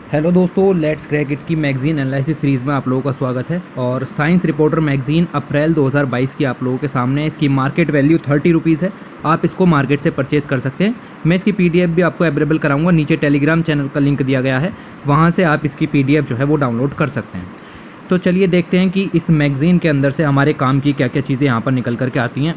Hello दोस्तों, let's crack it की magazine analysis series में आप लोगों का स्वागत है। और साइंस रिपोर्टर मैगज़ीन अप्रैल 2022 की आप लोगों के सामने है। इसकी मार्केट वैल्यू 30 रुपीज़ है। आप इसको मार्केट से परचेज़ कर सकते हैं। मैं इसकी पीडीएफ भी आपको अवेलेबल कराऊंगा। नीचे टेलीग्राम चैनल का लिंक दिया गया है, वहाँ से आप इसकी पीडीएफ जो है वो डाउनलोड कर सकते हैं। तो चलिए देखते हैं कि इस मैगज़ीन के अंदर से हमारे काम की क्या क्या चीज़ें यहाँ पर निकल करके आती हैं।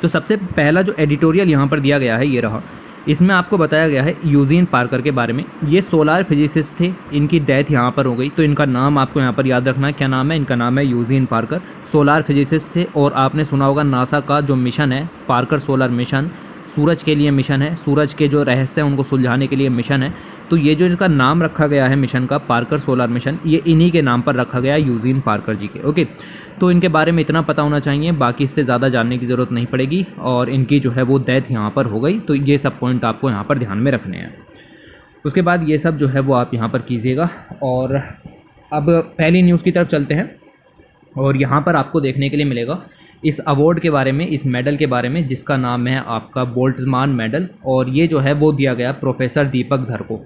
तो सबसे पहला जो एडिटोरियल यहाँ पर दिया गया है ये रहा। इसमें आपको बताया गया है यूजीन पार्कर के बारे में। ये सोलार फिजिसिस्ट थे, इनकी डेथ यहाँ पर हो गई। तो इनका नाम आपको यहाँ पर याद रखना है। क्या नाम है इनका? नाम है यूजीन पार्कर। सोलार फिजिसिस्ट थे और आपने सुना होगा नासा का जो मिशन है पार्कर सोलर मिशन, सूरज के लिए मिशन है, सूरज के जो रहस्य हैं उनको सुलझाने के लिए मिशन है। तो ये जो इनका नाम रखा गया है मिशन का, पार्कर सोलर मिशन, ये इन्हीं के नाम पर रखा गया है, यूजीन पार्कर जी के। ओके, तो इनके बारे में इतना पता होना चाहिए, बाकी इससे ज़्यादा जानने की ज़रूरत नहीं पड़ेगी। और इनकी जो है वो डेथ यहाँ पर हो गई। तो ये सब पॉइंट आपको यहाँ पर ध्यान में रखने हैं। उसके बाद ये सब जो है वो आप यहाँ पर कीजिएगा। और अब पहली न्यूज़ की तरफ चलते हैं। और यहाँ पर आपको देखने के लिए मिलेगा इस अवार्ड के बारे में, इस मेडल के बारे में, जिसका नाम है आपका बोल्ट्जमान मेडल। और ये जो है वो दिया गया प्रोफेसर दीपक धर को।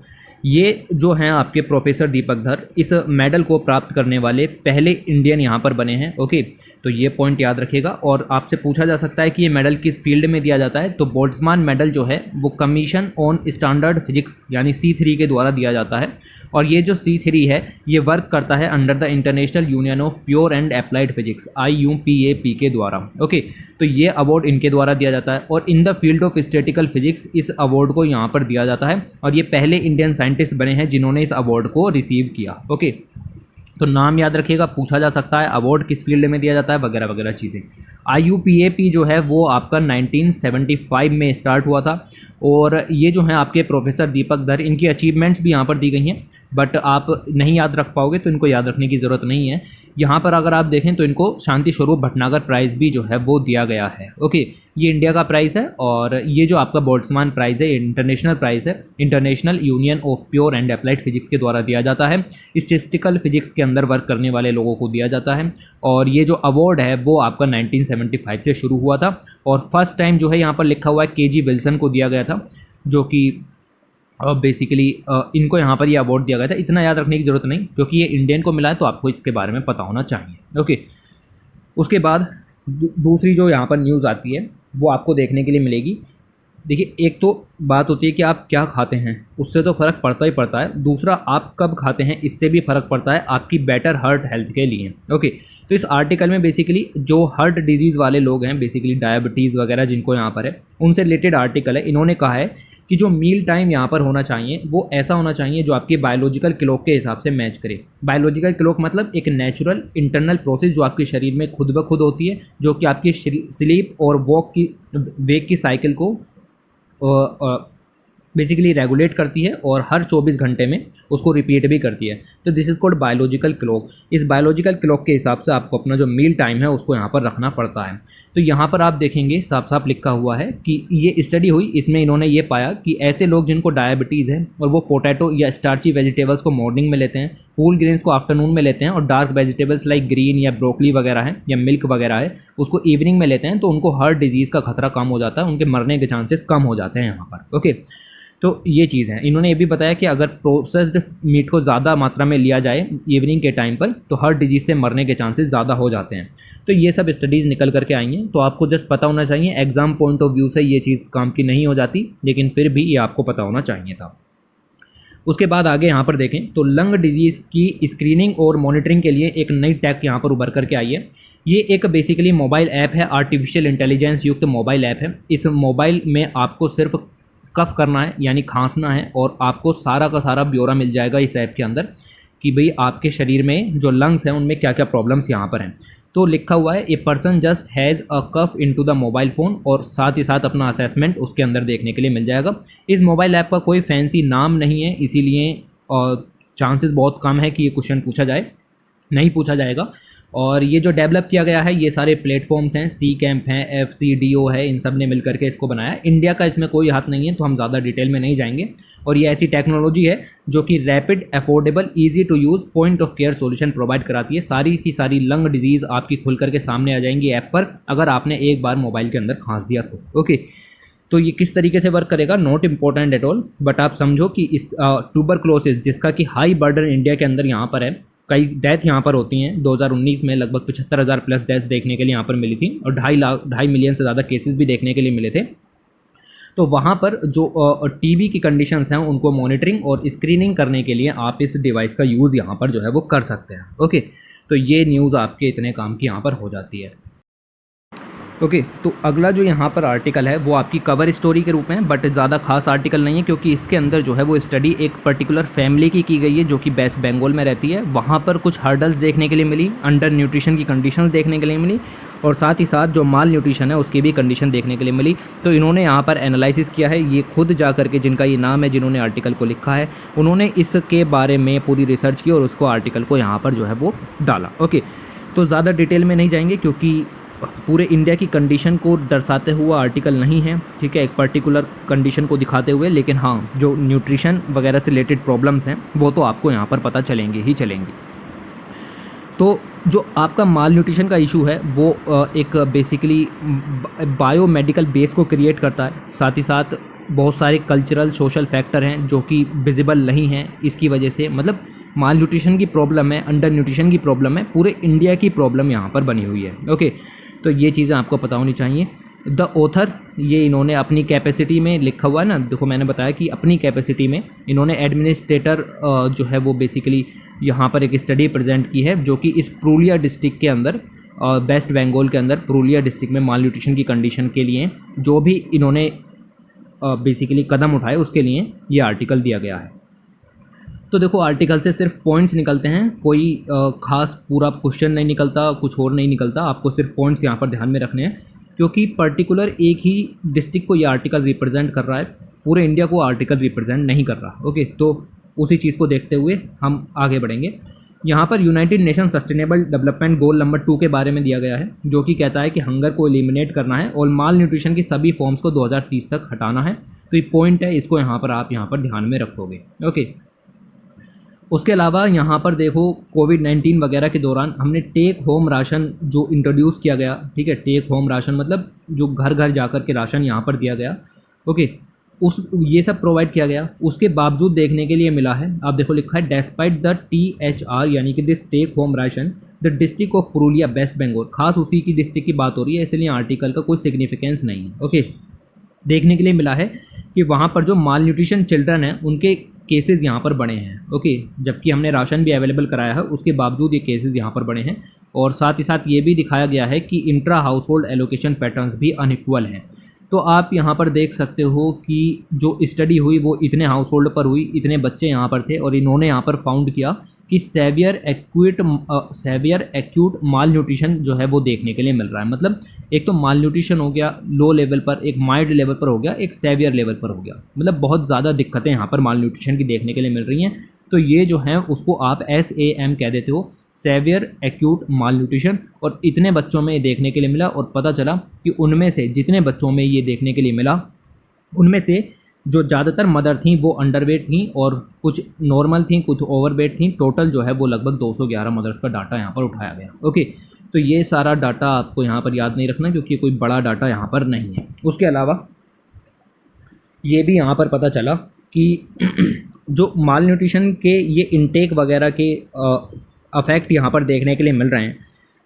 ये जो हैं आपके प्रोफेसर दीपक धर, इस मेडल को प्राप्त करने वाले पहले इंडियन यहाँ पर बने हैं। ओके, तो ये पॉइंट याद रखिएगा। और आपसे पूछा जा सकता है कि ये मेडल किस फील्ड में दिया जाता है। तो बोल्ट्जमान मेडल जो है वो कमीशन ऑन स्टैंडर्ड फिजिक्स यानी C3 के द्वारा दिया जाता है। और ये जो C3 है ये वर्क करता है under the international union of pure and applied physics IUPAP के द्वारा। ओके, तो ये अवार्ड इनके द्वारा दिया जाता है। और in the field of statistical physics इस अवार्ड को यहाँ पर दिया जाता है। और ये पहले इंडियन साइंटिस्ट बने हैं जिन्होंने इस अवार्ड को रिसीव किया। ओके, तो नाम याद रखिएगा, पूछा जा सकता है अवार्ड किस फील्ड में दिया जाता है वगैरह वगैरह चीज़ें। IUPAP जो है वो आपका 1975 में स्टार्ट हुआ था। और ये जो है आपके प्रोफेसर दीपक धर, इनकी अचीवमेंट्स भी यहाँ पर दी गई हैं, बट आप नहीं याद रख पाओगे तो इनको याद रखने की ज़रूरत नहीं है। यहाँ पर अगर आप देखें तो इनको शांति स्वरूप भटनागर प्राइज़ भी जो है वो दिया गया है। ओके, ये इंडिया का प्राइज़ है। और ये जो आपका बोल्ट्जमान प्राइज़ है इंटरनेशनल प्राइज़ है, international union of pure and applied physics के द्वारा दिया जाता है। स्टैटिस्टिकल फिजिक्स के अंदर वर्क करने वाले लोगों को दिया जाता है। और ये जो अवार्ड है वो आपका 1975 से शुरू हुआ था। और फर्स्ट टाइम जो है यहाँ पर लिखा हुआ है KG विल्सन को दिया गया था, जो कि बेसिकली इनको यहाँ पर ये अवार्ड दिया गया था। इतना याद रखने की ज़रूरत नहीं, क्योंकि ये इंडियन को मिला है तो आपको इसके बारे में पता होना चाहिए। ओके, उसके बाद दूसरी जो यहाँ पर न्यूज़ आती है वो आपको देखने के लिए मिलेगी। देखिए, एक तो बात होती है कि आप क्या खाते हैं, उससे तो फ़र्क पड़ता ही पड़ता है। दूसरा, आप कब खाते हैं इससे भी फ़र्क पड़ता है आपकी बेटर हार्ट हेल्थ के लिए। ओके, तो इस आर्टिकल में बेसिकली जो हार्ट डिजीज़ वाले लोग हैं, बेसिकली डायबिटीज़ वगैरह जिनको यहाँ पर है, उनसे रिलेटेड आर्टिकल है। इन्होंने कहा है कि जो मील टाइम यहाँ पर होना चाहिए वो ऐसा होना चाहिए जो आपकी बायोलॉजिकल क्लॉक के हिसाब से मैच करे। बायोलॉजिकल क्लॉक मतलब एक नेचुरल इंटरनल प्रोसेस जो आपके शरीर में खुद ब खुद होती है, जो कि आपकी स्लीप और वेक की साइकिल को बेसिकली रेगुलेट करती है और हर 24 घंटे में उसको रिपीट भी करती है। तो this is called biological clock. इस बायोलॉजिकल क्लॉक के हिसाब से आपको अपना जो मील टाइम है उसको यहाँ पर रखना पड़ता है। तो यहाँ पर आप देखेंगे साफ साफ लिखा हुआ है कि ये स्टडी हुई, इसमें इन्होंने ये पाया कि ऐसे लोग जिनको डायबिटीज़ है और वो पोटैटो या स्टार्ची वेजिटेबल्स को मॉर्निंग में लेते हैं, होल ग्रेन्स को आफ्टरनून में लेते हैं, और डार्क वेजिटेबल्स लाइक ग्रीन या ब्रोकली वगैरह है या मिल्क वगैरह है उसको इवनिंग में लेते हैं, तो उनको हार्ट डिजीज़ का खतरा कम हो जाता है, उनके मरने के चांसेस कम हो जाते हैं यहाँ पर। ओके, तो ये चीज़ है। इन्होंने ये भी बताया कि अगर प्रोसेस्ड मीट को ज़्यादा मात्रा में लिया जाए इवनिंग के टाइम पर तो हार्ट डिजीज़ से मरने के चांसेस ज़्यादा हो जाते हैं। तो ये सब स्टडीज़ निकल करके आई हैं। तो आपको जस्ट पता होना चाहिए, एग्जाम पॉइंट ऑफ व्यू से ये चीज़ काम की नहीं हो जाती, लेकिन फिर भी ये आपको पता होना चाहिए था। उसके बाद आगे यहाँ पर देखें तो लंग डिजीज़ की स्क्रीनिंग और मॉनिटरिंग के लिए एक नई टेक यहाँ पर उभर करके आई है। ये एक बेसिकली मोबाइल ऐप है, आर्टिफिशियल इंटेलिजेंस युक्त मोबाइल ऐप है। इस मोबाइल में आपको सिर्फ कफ करना है यानी खांसना है और आपको सारा का सारा ब्यौरा मिल जाएगा इस ऐप के अंदर कि भाई आपके शरीर में जो लंग्स हैं उनमें क्या क्या प्रॉब्लम्स यहाँ पर हैं। तो लिखा हुआ है a person just has a cough into the mobile phone, और साथ ही साथ अपना असेसमेंट उसके अंदर देखने के लिए मिल जाएगा। इस मोबाइल ऐप का कोई फैंसी नाम नहीं है, इसीलिए चांसेस बहुत कम है कि ये क्वेश्चन पूछा जाए, नहीं पूछा जाएगा। और ये जो डेवलप किया गया है ये सारे प्लेटफॉर्म्स हैं, सी कैंप हैं, FCDO है, इन सब ने मिल करके इसको बनाया। इंडिया का इसमें कोई हाथ नहीं है, तो हम ज़्यादा डिटेल में नहीं जाएंगे। और ये ऐसी टेक्नोलॉजी है जो कि rapid, affordable, easy to use point of care solution provide कराती है। सारी की सारी लंग डिजीज़ आपकी खुल करके सामने आ जाएंगी ऐप पर, अगर आपने एक बार मोबाइल के अंदर खांस दिया तो। ओके, तो ये किस तरीके से वर्क करेगा not important at all, but आप समझो कि इस ट्यूबरक्लोसिस जिसका कि हाई बर्डन इंडिया के अंदर यहाँ पर है, कई डेथ यहाँ पर होती हैं। 2019 में लगभग 75,000 प्लस डेथ्स देखने के लिए यहाँ पर मिली थी और 2.5 मिलियन से ज़्यादा केसेस भी देखने के लिए मिले थे। तो वहाँ पर जो टीबी की कंडीशंस हैं उनको मॉनिटरिंग और स्क्रीनिंग करने के लिए आप इस डिवाइस का यूज़ यहाँ पर जो है वो कर सकते हैं। ओके, तो ये न्यूज़ आपके इतने काम की यहाँ पर हो जाती है। ओके, तो अगला जो यहाँ पर आर्टिकल है वो आपकी कवर स्टोरी के रूप में है, बट ज़्यादा खास आर्टिकल नहीं है क्योंकि इसके अंदर जो है वो स्टडी एक पर्टिकुलर फैमिली की गई है जो कि वेस्ट बंगाल में रहती है। वहाँ पर कुछ हर्डल्स देखने के लिए मिली, अंडर न्यूट्रिशन की कंडीशंस देखने के लिए मिली और साथ ही साथ जो माल न्यूट्रिशन है उसकी भी कंडीशन देखने के लिए मिली। तो इन्होंने यहाँ पर एनालिसिस किया है, ये खुद जा करके जिनका ये नाम है, जिन्होंने आर्टिकल को लिखा है, उन्होंने इसके बारे में पूरी रिसर्च की और उसको आर्टिकल को यहाँ पर जो है वो डाला। ओके, तो ज़्यादा डिटेल में नहीं जाएंगे क्योंकि पूरे इंडिया की कंडीशन को दर्शाते हुआ आर्टिकल नहीं है, ठीक है, एक पर्टिकुलर कंडीशन को दिखाते हुए, लेकिन हाँ जो न्यूट्रिशन वगैरह से रिलेटेड प्रॉब्लम्स हैं वो तो आपको यहाँ पर पता चलेंगे ही चलेंगे। तो जो आपका माल न्यूट्रिशन का इशू है वो एक बेसिकली बायोमेडिकल बेस को क्रिएट करता है, साथ ही साथ बहुत सारे कल्चरल सोशल फैक्टर हैं जो कि विजिबल नहीं हैं। इसकी वजह से मतलब माल न्यूट्रिशन की प्रॉब्लम है, अंडर न्यूट्रिशन की प्रॉब्लम है, पूरे इंडिया की प्रॉब्लम यहाँ पर बनी हुई है। ओके, तो ये चीज़ें आपको पता होनी चाहिए। द ऑथर, ये इन्होंने अपनी कैपेसिटी में लिखा हुआ है ना, देखो मैंने बताया कि अपनी कैपेसिटी में इन्होंने एडमिनिस्ट्रेटर जो है वो बेसिकली यहाँ पर एक स्टडी प्रेजेंट की है जो कि इस पुरुलिया डिस्ट्रिक्ट के अंदर वेस्ट बंगाल के अंदर पुरुलिया डिस्ट्रिक्ट में माल न्यूट्रिशन की कंडीशन के लिए जो भी इन्होंने बेसिकली कदम उठाए उसके लिए ये आर्टिकल दिया गया है। तो देखो आर्टिकल से सिर्फ पॉइंट्स निकलते हैं, कोई खास पूरा क्वेश्चन नहीं निकलता, कुछ और नहीं निकलता, आपको सिर्फ पॉइंट्स यहाँ पर ध्यान में रखने हैं क्योंकि पर्टिकुलर एक ही डिस्ट्रिक्ट को ये आर्टिकल रिप्रेजेंट कर रहा है, पूरे इंडिया को आर्टिकल रिप्रेजेंट नहीं कर रहा। ओके, तो उसी चीज़ को देखते हुए हम आगे बढ़ेंगे। यहाँ पर United nation sustainable development goal number 2 के बारे में दिया गया है जो कि कहता है कि हंगर को एलिमिनेट करना है और माल न्यूट्रिशन की सभी फॉर्म्स को 2030 तक हटाना है। तो ये पॉइंट है, इसको यहाँ पर आप यहाँ पर ध्यान में रखोगे। ओके, उसके अलावा यहाँ पर देखो कोविड-19 वगैरह के दौरान हमने टेक होम राशन जो इंट्रोड्यूस किया गया, ठीक है, टेक होम राशन मतलब जो घर घर जाकर के राशन यहाँ पर दिया गया। ओके, ये सब प्रोवाइड किया गया, उसके बावजूद देखने के लिए मिला है, आप देखो लिखा है डेस्पाइट द THR यानी कि this take home ration the district of Purulia West Bengal, खास उसी की डिस्ट्रिक्ट की बात हो रही है इसलिए आर्टिकल का कोई सिग्निफिकेंस नहीं है। ओके, देखने के लिए मिला है कि वहाँ पर जो माल न्यूट्रिशन चिल्ड्रन हैं उनके केसेस यहाँ पर बने हैं। ओके, जबकि हमने राशन भी अवेलेबल कराया है उसके बावजूद ये केसेस यहाँ पर बने हैं और साथ ही साथ ये भी दिखाया गया है कि intra house hold allocation patterns भी अनइक्वल हैं। तो आप यहाँ पर देख सकते हो कि जो स्टडी हुई वो इतने हाउस होल्ड पर हुई, इतने बच्चे यहाँ पर थे और इन्होंने यहाँ पर फाउंड किया कि सेवियर एक्यूट माल न्यूट्रिशन जो है वो देखने के लिए मिल रहा है। मतलब एक तो माल न्यूट्रिशन हो गया लो लेवल पर, एक माइल्ड लेवल पर हो गया, एक सेवियर लेवल पर हो गया, मतलब बहुत ज़्यादा दिक्कतें यहाँ पर माल न्यूट्रिशन की देखने के लिए मिल रही हैं। तो ये जो है उसको आप SAM कह देते हो, सेवियर एक्यूट माल न्यूट्रिशन, और इतने बच्चों में ये देखने के लिए मिला और पता चला कि उनमें से जितने बच्चों में ये देखने के लिए मिला उनमें से जो ज़्यादातर मदर थी वो अंडरवेट थी और कुछ नॉर्मल थी, कुछ ओवरवेट थी। टोटल जो है वो लगभग 211 मदर्स का डाटा यहाँ पर उठाया गया। ओके, तो ये सारा डाटा आपको यहाँ पर याद नहीं रखना क्योंकि कोई बड़ा डाटा यहाँ पर नहीं है। उसके अलावा ये भी यहाँ पर पता चला कि जो माल न्यूट्रिशन के ये इनटेक वगैरह के अफेक्ट यहाँ पर देखने के लिए मिल रहे हैं,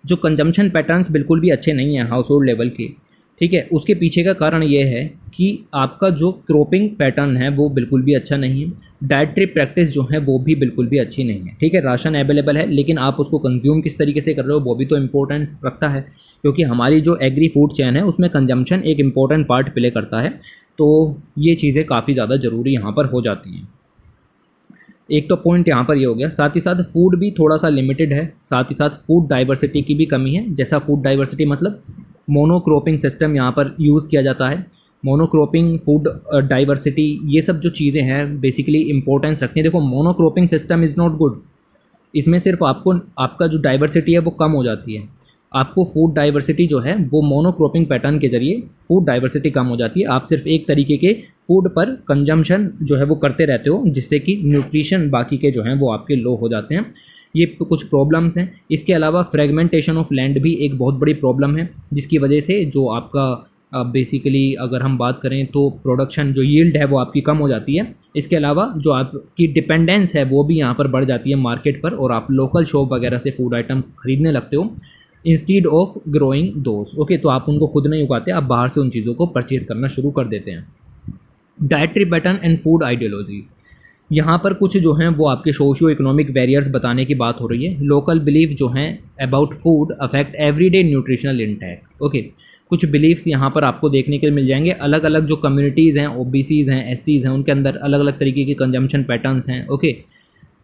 जो कंजम्पशन पैटर्न्स बिल्कुल भी अच्छे नहीं हैं हाउस होल्ड लेवल के, ठीक है, उसके पीछे का कारण ये है कि आपका जो क्रॉपिंग पैटर्न है वो बिल्कुल भी अच्छा नहीं है, डाइटरी प्रैक्टिस जो है वो भी बिल्कुल भी अच्छी नहीं है। ठीक है, राशन अवेलेबल है लेकिन आप उसको कंज्यूम किस तरीके से कर रहे हो वो भी तो इम्पोर्टेंस रखता है, क्योंकि हमारी जो एग्री फूड चेन है उसमें कंजम्पशन एक इम्पोर्टेंट पार्ट प्ले करता है। तो ये चीज़ें काफ़ी ज़्यादा ज़रूरी यहाँ पर हो जाती हैं। एक तो पॉइंट यहाँ पर ये हो गया, साथ ही साथ फूड भी थोड़ा सा लिमिटेड है, साथ ही साथ फूड डाइवर्सिटी की भी कमी है। जैसा फूड डाइवर्सिटी मतलब मोनोक्रॉपिंग सिस्टम यहाँ पर यूज़ किया जाता है, मोनोक्रॉपिंग, फूड डाइवर्सिटी, ये सब जो चीज़ें हैं बेसिकली इंपॉर्टेंस रखती हैं। देखो monocropping system is not good, इसमें सिर्फ आपका जो डाइवर्सिटी है वो कम हो जाती है। आपको फूड डाइवर्सिटी जो है वो मोनोक्रॉपिंग पैटर्न के जरिए फूड डाइवर्सिटी कम हो जाती है। आप सिर्फ एक तरीके के फूड पर कंजम्पशन जो है वो करते रहते हो, जिससे कि न्यूट्रिशन बाकी के जो हैं वो आपके लो हो जाते हैं। ये कुछ प्रॉब्लम्स हैं। इसके अलावा फ्रेगमेंटेशन ऑफ लैंड भी एक बहुत बड़ी प्रॉब्लम है, जिसकी वजह से जो आपका बेसिकली अगर हम बात करें तो प्रोडक्शन जो यील्ड है वो आपकी कम हो जाती है। इसके अलावा जो आपकी डिपेंडेंस है वो भी यहाँ पर बढ़ जाती है मार्केट पर, और आप लोकल शॉप वगैरह से फूड आइटम खरीदने लगते हो instead of growing those. Okay, तो आप उनको खुद नहीं उगाते, आप बाहर से उन चीज़ों को परचेज करना शुरू कर देते हैं। Dietary pattern and food ideologies, यहाँ पर कुछ जो हैं वो आपके सोशियो इकोनॉमिक बैरियर्स बताने की बात हो रही है। लोकल बिलीफ जो हैं about food affect everyday nutritional intake. Okay, कुछ बिलीफ्स यहाँ पर आपको देखने के लिए मिल जाएंगे। अलग अलग जो कम्युनिटीज़ हैं, ओबीसीज़ हैं, एससीज़ हैं, उनके अंदर अलग अलग तरीके के कंजम्पशन पैटर्न्स हैं। ओके,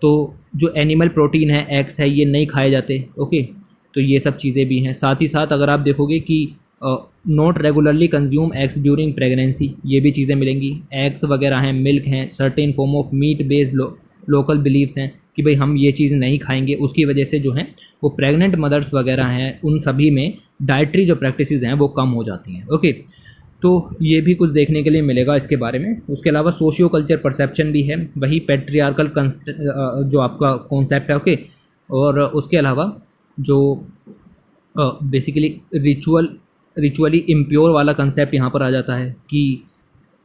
तो जो एनिमल प्रोटीन है, एग्स है, ये नहीं खाए जाते। ओके, तो ये सब चीज़ें भी हैं। साथ ही साथ अगर आप देखोगे कि not regularly consume eggs during pregnancy, ये भी चीज़ें मिलेंगी। एग्स वगैरह हैं, मिल्क हैं, certain form of meat based local believes हैं कि भाई हम ये चीज़ नहीं खाएंगे, उसकी वजह से जो है वो प्रेग्नेंट मदर्स वगैरह हैं, उन सभी में डाइटरी जो प्रैक्टिसेस हैं वो कम हो जाती हैं। ओके, तो ये भी कुछ देखने के लिए मिलेगा इसके बारे में। उसके अलावा सोशियो कल्चर परसेप्शन भी है, वही पैट्रियार्कल जो आपका कॉन्सेप्ट है। ओके, और उसके अलावा जो बेसिकली रिचुअली इम्प्योर वाला कंसेप्ट यहाँ पर आ जाता है कि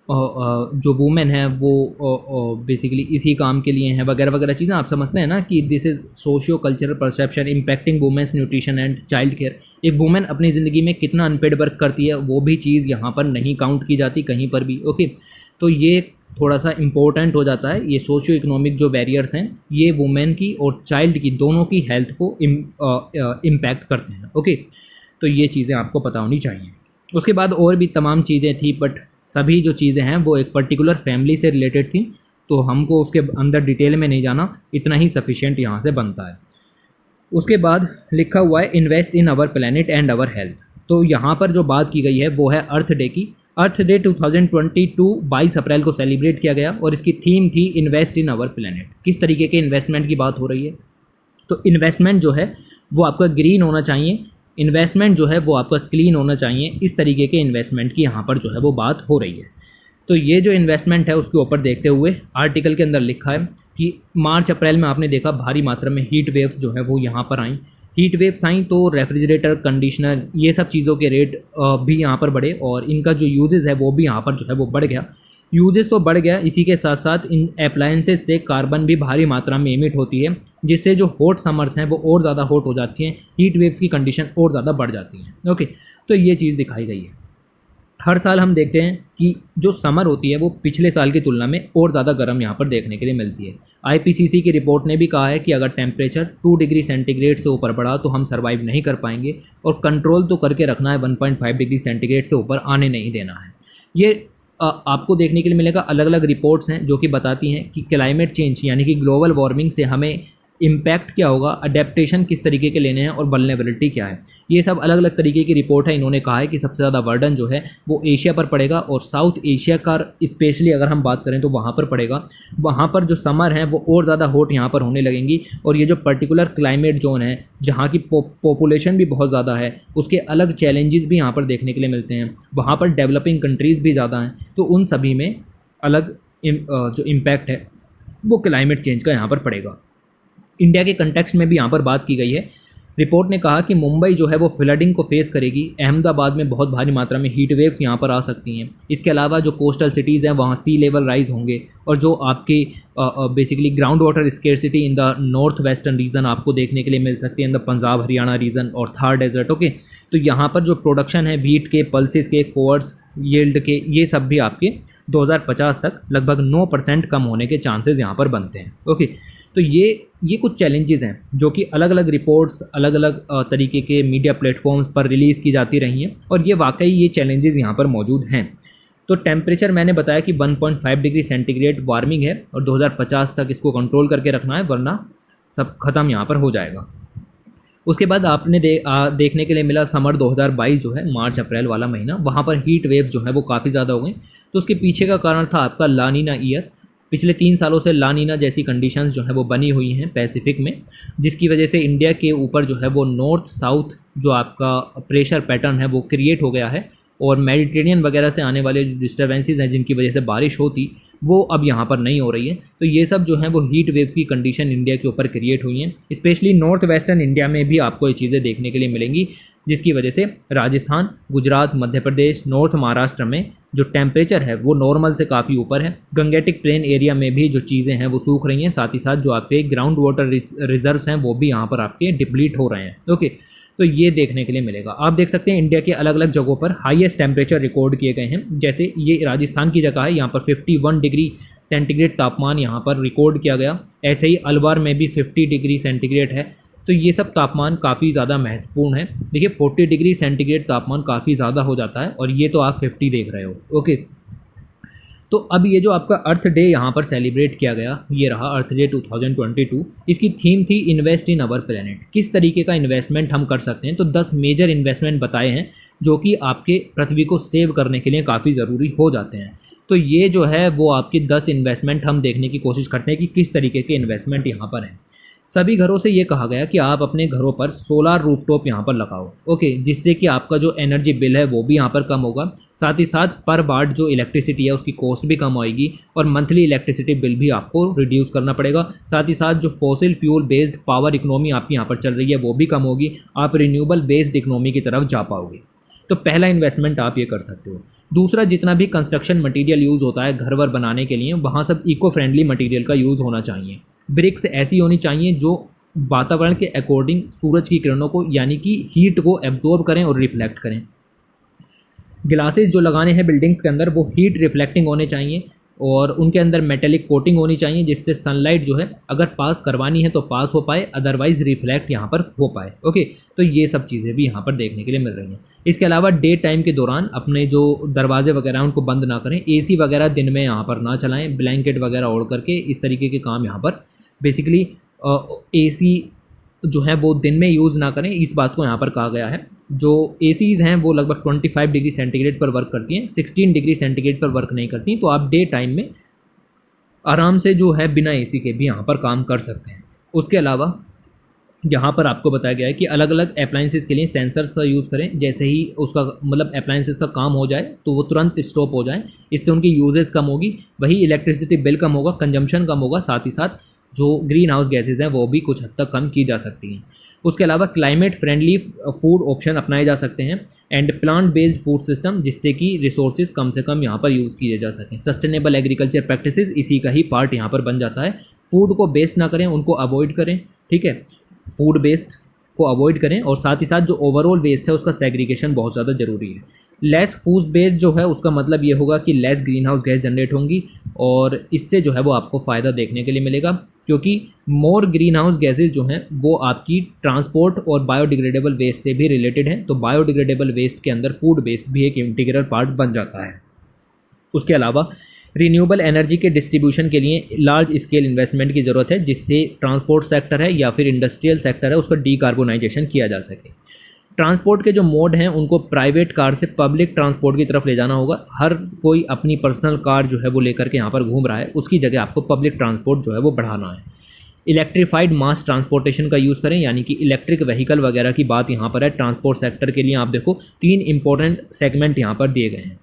जो वुमेन है वो बेसिकली इसी काम के लिए हैं वगैरह वगैरह चीज़ें आप समझते हैं ना कि this is socio cultural perception impacting women's nutrition and child care. एक वुमेन अपनी ज़िंदगी में कितना अनपेड वर्क करती है वो भी चीज़ यहाँ पर नहीं काउंट की जाती कहीं पर भी। ओके, तो ये थोड़ा सा इम्पोर्टेंट हो जाता है। ये सोशियो इकोनॉमिक जो बैरियर्स हैं ये वुमेन की और चाइल्ड की दोनों की हेल्थ को इम्पैक्ट करते हैं। ओके, तो ये चीज़ें आपको पता होनी चाहिए। उसके बाद और भी तमाम चीज़ें थी, बट सभी जो चीज़ें हैं वो एक पर्टिकुलर फैमिली से रिलेटेड थी, तो हमको उसके अंदर डिटेल में नहीं जाना, इतना ही सफिशिएंट यहाँ से बनता है। उसके बाद लिखा हुआ है invest in our planet and our health. तो यहाँ पर जो बात की गई है वो है अर्थ डे की। अर्थ डे 2022 22 अप्रैल को सेलिब्रेट किया गया और इसकी थीम थी इन्वेस्ट इन आवर प्लैनेट। किस तरीके के इन्वेस्टमेंट की बात हो रही है? तो इन्वेस्टमेंट जो है वो आपका ग्रीन होना चाहिए, इन्वेस्टमेंट जो है वो आपका क्लीन होना चाहिए। इस तरीके के इन्वेस्टमेंट की यहाँ पर जो है वो बात हो रही है। तो ये जो इन्वेस्टमेंट है उसके ऊपर देखते हुए आर्टिकल के अंदर लिखा है कि मार्च अप्रैल में आपने देखा भारी मात्रा में हीट वेव्स जो है वो यहाँ पर आई। हीट वेव्स आई तो रेफ्रिजरेटर, कंडीशनर, ये सब चीज़ों के रेट भी यहाँ पर बढ़े और इनका जो यूजेस है वो भी यहाँ पर जो है वो बढ़ गया। यूजेस तो बढ़ गया, इसी के साथ साथ इन अप्लायंसेस से कार्बन भी भारी मात्रा में इमिट होती है, जिससे जो हॉट समर्स हैं वो और ज़्यादा हॉट हो जाती हैं, हीट वेव्स की कंडीशन और ज़्यादा बढ़ जाती हैं। ओके, तो ये चीज़ दिखाई गई है। हर साल हम देखते हैं कि जो समर होती है वो पिछले साल की तुलना में और ज़्यादा गर्म यहाँ पर देखने के लिए मिलती है। IPCC की रिपोर्ट ने भी कहा है कि अगर टेम्परेचर 2 डिग्री सेंटीग्रेड से ऊपर बढ़ा तो हम सर्वाइव नहीं कर पाएंगे और कंट्रोल तो करके रखना है, 1.5 डिग्री सेंटीग्रेड से ऊपर आने नहीं देना है। ये आपको देखने के लिए मिलेगा। अलग अलग रिपोर्ट्स हैं जो कि बताती हैं कि क्लाइमेट चेंज यानी कि ग्लोबल वार्मिंग से हमें इम्पैक्ट क्या होगा, अडेप्टेशन किस तरीके के लेने हैं और वल्नरेबिलिटी क्या है। ये सब अलग अलग तरीके की रिपोर्ट है। इन्होंने कहा है कि सबसे ज़्यादा बर्डन जो है वो एशिया पर पड़ेगा और साउथ एशिया का स्पेशली अगर हम बात करें तो वहाँ पर पड़ेगा। वहाँ पर जो समर है वो और ज़्यादा हॉट यहाँ पर होने लगेंगी और ये जो पर्टिकुलर क्लाइमेट जोन है जहाँ की पॉपुलेशन भी बहुत ज़्यादा है उसके अलग चैलेंजेस भी यहाँ पर देखने के लिए मिलते हैं। वहाँ पर डेवलपिंग कंट्रीज़ भी ज़्यादा हैं, तो उन सभी में अलग जो इम्पैक्ट है वो क्लाइमेट चेंज का यहाँ पर पड़ेगा। इंडिया के कंटेक्स्ट में भी यहाँ पर बात की गई है। रिपोर्ट ने कहा कि मुंबई जो है वो फ्लडिंग को फेस करेगी, अहमदाबाद में बहुत भारी मात्रा में हीट वेव्स यहाँ पर आ सकती हैं। इसके अलावा जो कोस्टल सिटीज़ हैं वहाँ सी लेवल राइज होंगे और जो आपकी basically ground water scarcity in the north western region आपको देखने के लिए मिल सकती है, in the Punjab Haryana region और थार डेजर्ट। ओके, तो यहाँ पर जो प्रोडक्शन है व्हीट के, पल्सेस के, कोर्स यील्ड के, ये सब भी आपके 2050 तक लगभग 9% कम होने के चांसेस यहाँ पर बनते हैं। ओके, तो ये कुछ चैलेंजेस हैं जो कि अलग अलग रिपोर्ट्स, अलग अलग तरीके के मीडिया प्लेटफॉर्म्स पर रिलीज़ की जाती रही हैं और ये वाकई ये चैलेंजेस यहाँ पर मौजूद हैं। तो टेम्परेचर मैंने बताया कि 1.5 डिग्री सेंटीग्रेड वार्मिंग है और 2050 तक इसको कंट्रोल करके रखना है, वरना सब ख़त्म यहाँ पर हो जाएगा। उसके बाद आपने देखने के लिए मिला समर 2022 जो है मार्च अप्रैल वाला महीना, वहाँ पर हीट वेव्स जो है वो काफ़ी ज़्यादा हो गई। तो उसके पीछे का कारण था आपका ला नीना ईयर। पिछले 3 सालों से ला नीना जैसी कंडीशंस जो है वो बनी हुई हैं पैसिफिक में, जिसकी वजह से इंडिया के ऊपर जो है वो नॉर्थ साउथ जो आपका प्रेशर पैटर्न है वो क्रिएट हो गया है और मेडिटेरेनियन वगैरह से आने वाले जो डिस्टर्बेंसेस हैं जिनकी वजह से बारिश होती वो अब यहाँ पर नहीं हो रही है। तो ये सब जो है वो हीट वेव्स की कंडीशन इंडिया के ऊपर क्रिएट हुई हैं। स्पेशली नॉर्थ वेस्टर्न इंडिया में भी आपको ये चीज़ें देखने के लिए मिलेंगी। जिसकी वजह से राजस्थान, गुजरात, मध्य प्रदेश, नॉर्थ महाराष्ट्र में जो टेम्परेचर है वो नॉर्मल से काफ़ी ऊपर है। गंगेटिक प्लेन एरिया में भी जो चीज़ें हैं वो सूख रही हैं, साथ ही साथ जो आपके ग्राउंड वाटर रिजर्व्स हैं वो भी यहाँ पर आपके डिप्लीट हो रहे हैं। ओके, तो ये देखने के लिए मिलेगा। आप देख सकते हैं इंडिया के अलग अलग जगहों पर हाईएस्ट टेम्परेचर रिकॉर्ड किए गए हैं। जैसे ये राजस्थान की जगह है, यहाँ पर 51 डिग्री सेंटीग्रेड तापमान यहाँ पर रिकॉर्ड किया गया। ऐसे ही अलवर में भी 50 डिग्री सेंटीग्रेड है। तो ये सब तापमान काफ़ी ज़्यादा महत्वपूर्ण है। देखिए 40 डिग्री सेंटीग्रेड तापमान काफ़ी ज़्यादा हो जाता है और ये तो आप 50 देख रहे हो। ओके, तो अब ये जो आपका अर्थ डे यहाँ पर सेलिब्रेट किया गया, ये रहा अर्थ डे 2022। इसकी थीम थी इन्वेस्ट इन अवर प्लेनेट। किस तरीके का इन्वेस्टमेंट हम कर सकते हैं, तो 10 मेजर इन्वेस्टमेंट बताए हैं जो कि आपके पृथ्वी को सेव करने के लिए काफ़ी ज़रूरी हो जाते हैं। तो ये जो है वो आपकी 10 इन्वेस्टमेंट हम देखने की कोशिश करते हैं कि किस तरीके के इन्वेस्टमेंट यहाँ पर हैं। सभी घरों से ये कहा गया कि आप अपने घरों पर सोलार रूफटॉप यहाँ पर लगाओ। ओके, जिससे कि आपका जो एनर्जी बिल है वो भी यहाँ पर कम होगा, साथ ही साथ पर वाट जो इलेक्ट्रिसिटी है उसकी कॉस्ट भी कम आएगी और मंथली इलेक्ट्रिसिटी बिल भी आपको रिड्यूस करना पड़ेगा। साथ ही साथ जो fossil fuel based power economy आपकी यहाँ पर चल रही है वो भी कम होगी, आप रिन्यूएबल बेस्ड इकोनॉमी की तरफ जा पाओगे। तो पहला इन्वेस्टमेंट आप ये कर सकते हो। दूसरा, जितना भी कंस्ट्रक्शन मटेरियल यूज़ होता है घर वर बनाने के लिए, वहाँ सब इको फ्रेंडली मटेरियल का यूज़ होना चाहिए। ब्रिक्स ऐसी होनी चाहिए जो वातावरण के अकॉर्डिंग सूरज की किरणों को यानी कि हीट को एब्जॉर्ब करें और रिफ्लेक्ट करें। ग्लासेस जो लगाने हैं बिल्डिंग्स के अंदर वो हीट रिफ्लेक्टिंग होने चाहिए और उनके अंदर मेटेलिक कोटिंग होनी चाहिए, जिससे सनलाइट जो है अगर पास करवानी है तो पास हो पाए, अदरवाइज रिफ्लेक्ट यहाँ पर हो पाए। ओके, तो ये सब चीज़ें भी यहाँ पर देखने के लिए मिल रही हैं। इसके अलावा डे टाइम के दौरान अपने जो दरवाजे वगैरह उनको बंद ना करें, एसी वगैरह दिन में यहाँ पर ना चलाएं, ब्लैंकेट वगैरह ओढ़ करके इस तरीके के काम यहाँ पर बेसिकली एसी जो है वो दिन में यूज़ ना करें, इस बात को यहाँ पर कहा गया है। जो एसीज़ हैं वो लगभग 25 डिग्री सेंटीग्रेड पर वर्क करती हैं, 16 डिग्री सेंटीग्रेड पर वर्क नहीं करती, तो आप डे टाइम में आराम से जो है बिना एसी के भी यहाँ पर काम कर सकते हैं। उसके अलावा यहाँ पर आपको बताया गया है कि अलग अलग अप्लाइंसेस के लिए सेंसर्स का यूज़ करें। जैसे ही उसका मतलब अप्लाइंसेस का काम हो जाए तो वो तुरंत स्टॉप हो जाए, इससे उनकी यूजेस कम होगी, वही इलेक्ट्रिसिटी बिल कम होगा, कंजम्पशन कम होगा, साथ ही साथ जो ग्रीन हाउस गैसेज हैं वो भी कुछ हद तक कम की जा सकती हैं। उसके अलावा क्लाइमेट फ्रेंडली फूड ऑप्शन अपनाए जा सकते हैं and plant based food system, जिससे कि रिसोर्सेज कम से कम यहाँ पर यूज़ किए जा सकें। सस्टेनेबल एग्रीकल्चर प्रैक्टिसेस इसी का ही पार्ट यहाँ पर बन जाता है। फूड को वेस्ट ना करें, उनको अवॉइड करें, ठीक है, फूड वेस्ट को अवॉइड करें और साथ ही साथ जो ओवरऑल वेस्ट है उसका सेग्रीगेशन बहुत ज़्यादा ज़रूरी है। लेस फूड वेस्ट जो है उसका मतलब ये होगा कि less green house gas generate होंगी और इससे जो है वो आपको फ़ायदा देखने के लिए मिलेगा, क्योंकि मोर ग्रीन हाउस गैसेज जो हैं वो आपकी ट्रांसपोर्ट और बायोडिग्रेडेबल वेस्ट से भी रिलेटेड हैं। तो बायोडिग्रेडेबल वेस्ट के अंदर फूड वेस्ट भी एक इंटीग्रल पार्ट बन जाता है। उसके अलावा रिन्यूएबल एनर्जी के डिस्ट्रीब्यूशन के लिए लार्ज स्केल इन्वेस्टमेंट की ज़रूरत है, जिससे ट्रांसपोर्ट सेक्टर है या फिर इंडस्ट्रियल सेक्टर है उसका डीकार्बोनाइजेशन किया जा सके। ट्रांसपोर्ट के जो मोड हैं उनको प्राइवेट कार से पब्लिक ट्रांसपोर्ट की तरफ ले जाना होगा। हर कोई अपनी पर्सनल कार जो है वो लेकर के यहाँ पर घूम रहा है, उसकी जगह आपको पब्लिक ट्रांसपोर्ट जो है वो बढ़ाना है। इलेक्ट्रीफाइड मास ट्रांसपोर्टेशन का यूज़ करें, यानी कि इलेक्ट्रिक व्हीकल वगैरह की बात यहाँ पर है। ट्रांसपोर्ट सेक्टर के लिए आप देखो 3 इंपॉर्टेंट सेगमेंट यहाँ पर दिए गए हैं।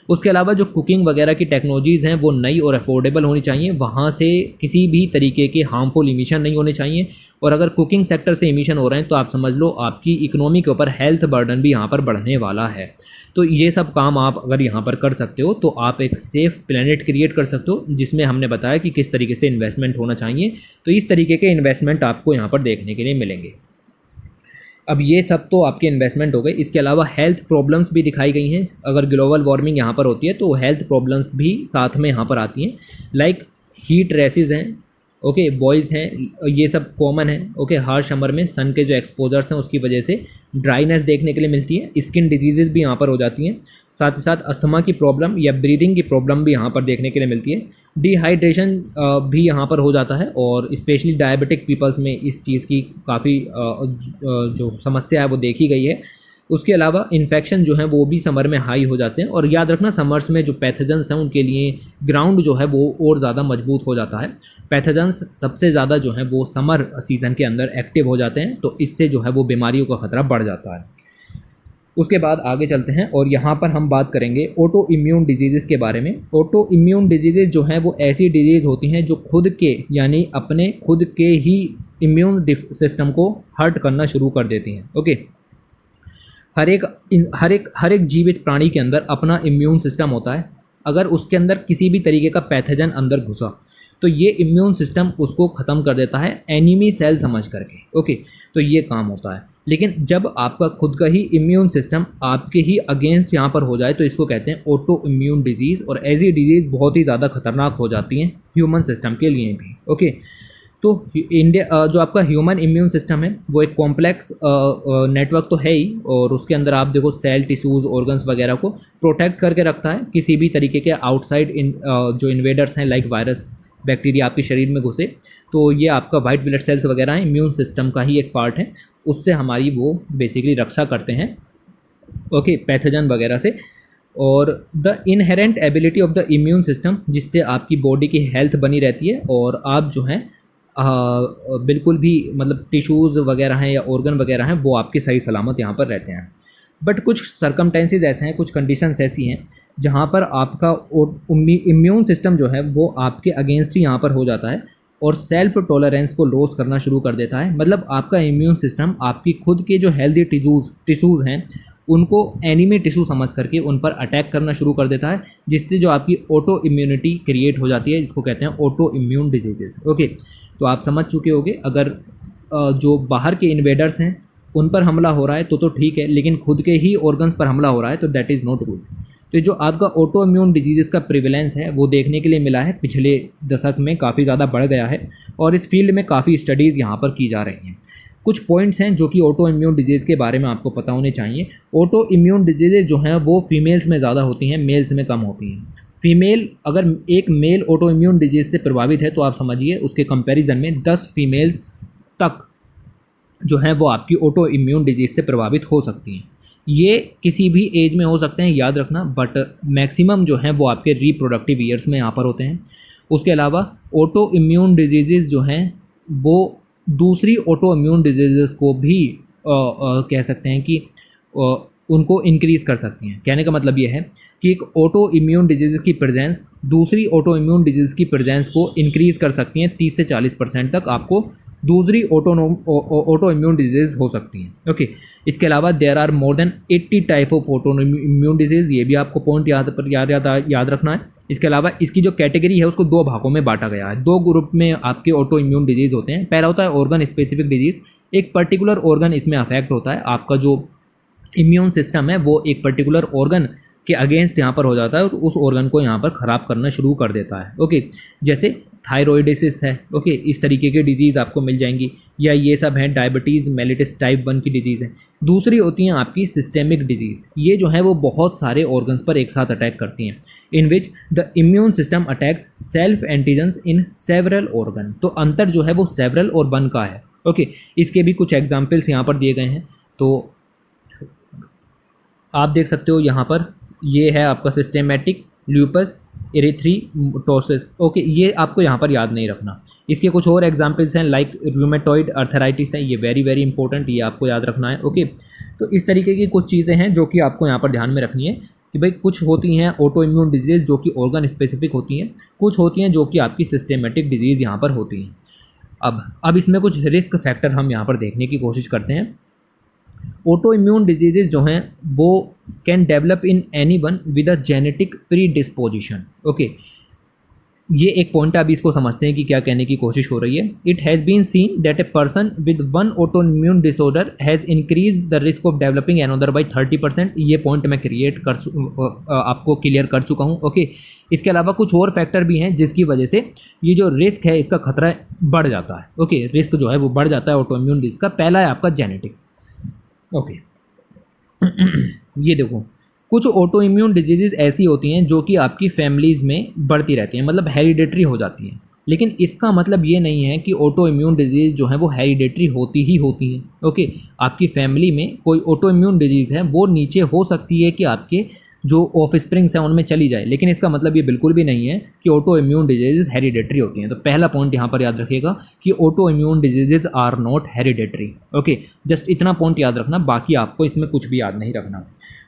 उसके अलावा जो कुकिंग वगैरह की टेक्नोलॉजीज़ हैं वो नई और अफोर्डेबल होनी चाहिए, वहाँ से किसी भी तरीके के हार्मफुल इमिशन नहीं होने चाहिए। और अगर कुकिंग सेक्टर से इमिशन हो रहे हैं तो आप समझ लो आपकी इकोनॉमी के ऊपर हेल्थ बर्डन भी यहाँ पर बढ़ने वाला है। तो ये सब काम आप अगर यहाँ पर कर सकते हो तो आप एक सेफ़ प्लेनेट क्रिएट कर सकते हो, जिसमें हमने बताया कि किस तरीके से इन्वेस्टमेंट होना चाहिए। तो इस तरीके के इन्वेस्टमेंट आपको यहाँ पर देखने के लिए मिलेंगे। अब ये सब तो आपके इन्वेस्टमेंट हो गए। इसके अलावा हेल्थ प्रॉब्लम्स भी दिखाई गई हैं। अगर ग्लोबल वार्मिंग यहाँ पर होती है तो हेल्थ प्रॉब्लम्स भी साथ में यहाँ पर आती हैं, लाइक हीट रेसेस हैं, ओके, बॉयज़ हैं, ये सब कॉमन है। ओके, हार्श समर में सन के जो एक्सपोजर्स हैं उसकी वजह से ड्राइनेस देखने के लिए मिलती है, स्किन डिजीज़ भी यहाँ पर हो जाती हैं, साथ ही साथ अस्थमा की प्रॉब्लम या ब्रीदिंग की प्रॉब्लम भी यहाँ पर देखने के लिए मिलती है। डिहाइड्रेशन भी यहाँ पर हो जाता है और स्पेशली डायबिटिक पीपल्स में इस चीज़ की काफ़ी जो समस्या है वो देखी गई है। उसके अलावा इन्फेक्शन जो है वो भी समर में हाई हो जाते हैं। और याद रखना समर्स में जो पैथोजेंस हैं उनके लिए ग्राउंड जो है वो और ज़्यादा मजबूत हो जाता है। पैथोजेंस सबसे ज़्यादा जो है वो समर सीज़न के अंदर एक्टिव हो जाते हैं, तो इससे जो है वो बीमारियों का ख़तरा बढ़ जाता है। उसके बाद आगे चलते हैं और यहाँ पर हम बात करेंगे ऑटो इम्यून डिजीज़ के बारे में। ऑटो इम्यून डिजीज़ जो हैं वो ऐसी डिजीज़ होती हैं जो खुद के यानी अपने खुद के ही इम्यून सिस्टम को हर्ट करना शुरू कर देती हैं। ओके, हर एक जीवित प्राणी के अंदर अपना इम्यून सिस्टम होता है। अगर उसके अंदर किसी भी तरीके का पैथोजन अंदर घुसा तो ये इम्यून सिस्टम उसको ख़त्म कर देता है एनिमी सेल समझ करके। ओके, तो ये काम होता है। लेकिन जब आपका खुद का ही इम्यून सिस्टम आपके ही अगेंस्ट यहाँ पर हो जाए तो इसको कहते हैं ऑटो इम्यून डिजीज़, और ऐसी डिजीज़ बहुत ही ज़्यादा खतरनाक हो जाती हैं ह्यूमन सिस्टम के लिए भी। ओके, तो इंडिया जो आपका ह्यूमन इम्यून सिस्टम है वो एक कॉम्प्लेक्स नेटवर्क तो है ही, और उसके अंदर आप देखो सेल, टिश्यूज़, ऑर्गन्स वगैरह को प्रोटेक्ट करके रखता है किसी भी तरीके के आउटसाइड जो इन्वेडर्स हैं लाइक वायरस, बैक्टीरिया आपके शरीर में घुसे। तो ये आपका वाइट ब्लड सेल्स वगैरह हैं, इम्यून सिस्टम का ही एक पार्ट है, उससे हमारी वो बेसिकली रक्षा करते हैं ओके पैथोजन वगैरह से। और the inherent ability of the immune system, जिससे आपकी बॉडी की हेल्थ बनी रहती है और आप जो हैं बिल्कुल भी मतलब टिश्यूज़ वगैरह हैं या ऑर्गन वगैरह हैं वो आपके सही सलामत यहाँ पर रहते हैं। बट कुछ सर्कमटेंसेस ऐसे हैं, कुछ कंडीशंस ऐसी हैं जहाँ पर आपका इम्यून सिस्टम जो है वो आपके अगेंस्ट ही यहाँ पर हो जाता है और सेल्फ टॉलरेंस को लॉस करना शुरू कर देता है। मतलब आपका इम्यून सिस्टम आपकी खुद के जो हेल्दी टिश्यूज़ हैं उनको एनिमी टिश्यू समझ करके उन पर अटैक करना शुरू कर देता है, जिससे जो आपकी ऑटो इम्यूनिटी क्रिएट हो जाती है, जिसको कहते हैं ऑटो इम्यून डिजीजेस। ओके, तो आप समझ चुके होंगे अगर जो बाहर के इन्वेडर्स हैं उन पर हमला हो रहा है तो ठीक है, लेकिन खुद के ही ऑर्गन्स पर हमला हो रहा है तो दैट इज़ नॉट गुड। तो जो आपका ऑटो इम्यून डिजीज़ का प्रिवेलेंस है वो देखने के लिए मिला है पिछले दशक में, काफ़ी ज़्यादा बढ़ गया है और इस फील्ड में काफ़ी स्टडीज़ यहाँ पर की जा रही हैं। कुछ पॉइंट्स हैं जो कि ऑटो इम्यून डिजीज़ के बारे में आपको पता होने चाहिए। ऑटो इम्यून डिजीज़ जो हैं वो फीमेल्स में ज़्यादा होती हैं, मेल्स में कम होती हैं। फीमेल, अगर एक मेल ऑटो इम्यून डिजीज़ से प्रभावित है तो आप समझिए उसके कंपैरिजन में 10 फीमेल्स तक जो हैं वो आपकी ऑटो इम्यून डिजीज़ से प्रभावित हो सकती हैं। ये किसी भी एज में हो सकते हैं, याद रखना, बट मैक्सिमम जो हैं वो आपके रिप्रोडक्टिव ईयर्स में यहाँ पर होते हैं। उसके अलावा ऑटो इम्यून डिजीज़ जो हैं वो दूसरी ऑटो इम्यून डिजीज़ को भी कह सकते हैं कि उनको इंक्रीज़ कर सकती हैं। कहने का मतलब ये है कि एक ऑटो इम्यून डिजीज़ की प्रेजेंस दूसरी ऑटो इम्यून डिजीज़ की प्रेजेंस को इंक्रीज़ कर सकती हैं। 30 से 40% तक आपको दूसरी ऑटो इम्यून डिजीज़ हो सकती हैं। ओके, इसके अलावा there are more than 80 type of auto immune disease, ये भी आपको पॉइंट याद रखना है। इसके अलावा इसकी जो कैटेगरी है उसको 2 भागों में बांटा गया है। 2 ग्रुप में आपके ऑटो इम्यून डिजीज़ होते हैं। पहला होता है ऑर्गन स्पेसिफिक डिजीज़, एक पर्टिकुलर ऑर्गन इसमें अफेक्ट होता है, आपका जो इम्यून सिस्टम है वो एक पर्टिकुलर ऑर्गन के अगेंस्ट यहाँ पर हो जाता है और उस ऑर्गन को यहाँ पर ख़राब करना शुरू कर देता है। ओके, जैसे थायरॉइडिसिस है, ओके, इस तरीके की डिजीज़ आपको मिल जाएंगी, या ये सब हैं डायबिटीज़ मेलिटस टाइप 1 की डिजीज़ है। दूसरी होती हैं आपकी सिस्टेमिक डिजीज़, ये जो है वो बहुत सारे ऑर्गन्स पर एक साथ अटैक करती हैं, in which the immune system attacks self antigens in several organ. तो अंतर जो है वो सेवरल और 1 का है। ओके, इसके भी कुछ एग्जाम्पल्स यहाँ पर दिए गए हैं, तो आप देख सकते हो यहाँ पर, ये है आपका सिस्टेमेटिक ल्यूपस एरिथ्रीमटोसिस। ओके, ये आपको यहाँ पर याद नहीं रखना। इसके कुछ और एग्जांपल्स हैं लाइक रूमेटॉइड अर्थराइटिस है, ये वेरी इंपॉर्टेंट, ये आपको याद रखना है। ओके, तो इस तरीके की कुछ चीज़ें हैं जो कि आपको यहाँ पर ध्यान में रखनी है कि भाई कुछ होती हैं ऑटो इम्यून डिजीज़ जो कि ऑर्गन स्पेसिफिक होती हैं, कुछ होती हैं जो कि आपकी सिस्टेमेटिक डिजीज़ यहाँ पर होती हैं। अब इसमें कुछ रिस्क फैक्टर हम यहाँ पर देखने की कोशिश करते हैं। ऑटो इम्यून डिजीजेज जो हैं वो can develop in anyone with a genetic pre disposition. Okay, ये एक पॉइंट, अभी इसको समझते हैं कि क्या कहने की कोशिश हो रही है। It has been seen that a person with 1 auto immune disorder has increase the risk of developing another by 30%। ये पॉइंट मैं आपको क्लियर कर चुका हूँ। ओके, इसके अलावा कुछ और फैक्टर भी हैं जिसकी वजह से ये जो रिस्क है इसका खतरा बढ़ जाता है। ओके, रिस्क जो है वो बढ़ जाता है ऑटो इम्यून डिजीज का। पहला है आपका जेनेटिक्स। ओके ये देखो, कुछ ऑटो इम्यून डिजीज़ ऐसी होती हैं जो कि आपकी फैमिलीज़ में बढ़ती रहती हैं, मतलब हेरिडेटरी हो जाती हैं। लेकिन इसका मतलब ये नहीं है कि ऑटो इम्यून डिजीज़ जो है वो हेरिडेटरी होती ही होती हैं। ओके, आपकी फैमिली में कोई ऑटो इम्यून डिजीज़ है वो नीचे हो सकती है कि आपके जो ऑफस्प्रिंग्स हैं उनमें चली जाए, लेकिन इसका मतलब ये बिल्कुल भी नहीं है कि ऑटो इम्यून डिजीज़ हेरिडेटरी होती हैं। तो पहला पॉइंट यहाँ पर याद रखिएगा कि auto immune disease are not hereditary. Okay, just इतना पॉइंट याद रखना, बाकी आपको इसमें कुछ भी याद नहीं रखना।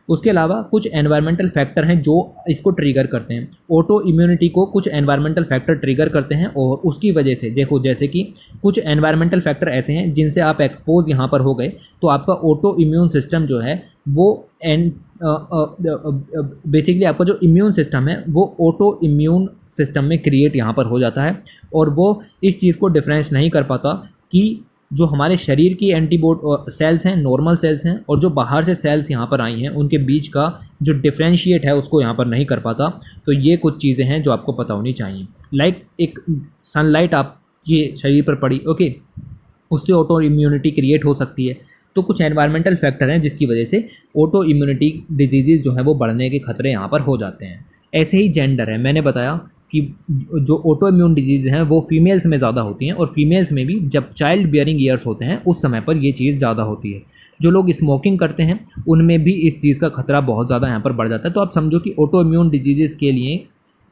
उसके अलावा कुछ एनवायरमेंटल फैक्टर हैं जो इसको ट्रिगर करते हैं। ऑटो इम्यूनिटी को कुछ एनवायरमेंटल फैक्टर ट्रिगर करते हैं और उसकी वजह से देखो, जैसे कि कुछ एनवायरमेंटल फैक्टर ऐसे हैं जिनसे आप एक्सपोज यहाँ पर हो गए तो आपका ऑटो इम्यून सिस्टम जो है वो एंड बेसिकली आपका जो इम्यून सिस्टम है वो ऑटो इम्यून सिस्टम में क्रिएट यहाँ पर हो जाता है, और वो इस चीज़ को डिफरेंस नहीं कर पाता कि जो हमारे शरीर की एंटीबॉडी सेल्स हैं, नॉर्मल सेल्स हैं, और जो बाहर से सेल्स यहाँ पर आई हैं उनके बीच का जो डिफ्रेंशिएट है उसको यहाँ पर नहीं कर पाता। तो ये कुछ चीज़ें हैं जो आपको पता होनी चाहिए। लाइक एक सनलाइट आपके शरीर पर पड़ी, ओके, उससे ऑटो इम्यूनिटी क्रिएट हो सकती है। तो कुछ एनवायरमेंटल फैक्टर हैं जिसकी वजह से ऑटो इम्यूनिटी डिजीज़ जो है वो बढ़ने के खतरे यहाँ पर हो जाते हैं। ऐसे ही जेंडर है, मैंने बताया कि जो ऑटो इम्यून डिजीज़ हैं वो फीमेल्स में ज़्यादा होती हैं, और फीमेल्स में भी जब चाइल्ड बियरिंग ईयर्स होते हैं उस समय पर ये चीज़ ज़्यादा होती है। जो लोग स्मोकिंग करते हैं उनमें भी इस चीज़ का खतरा बहुत ज़्यादा यहाँ पर बढ़ जाता है। तो आप समझो कि ऑटो इम्यून डिजीज़ के लिए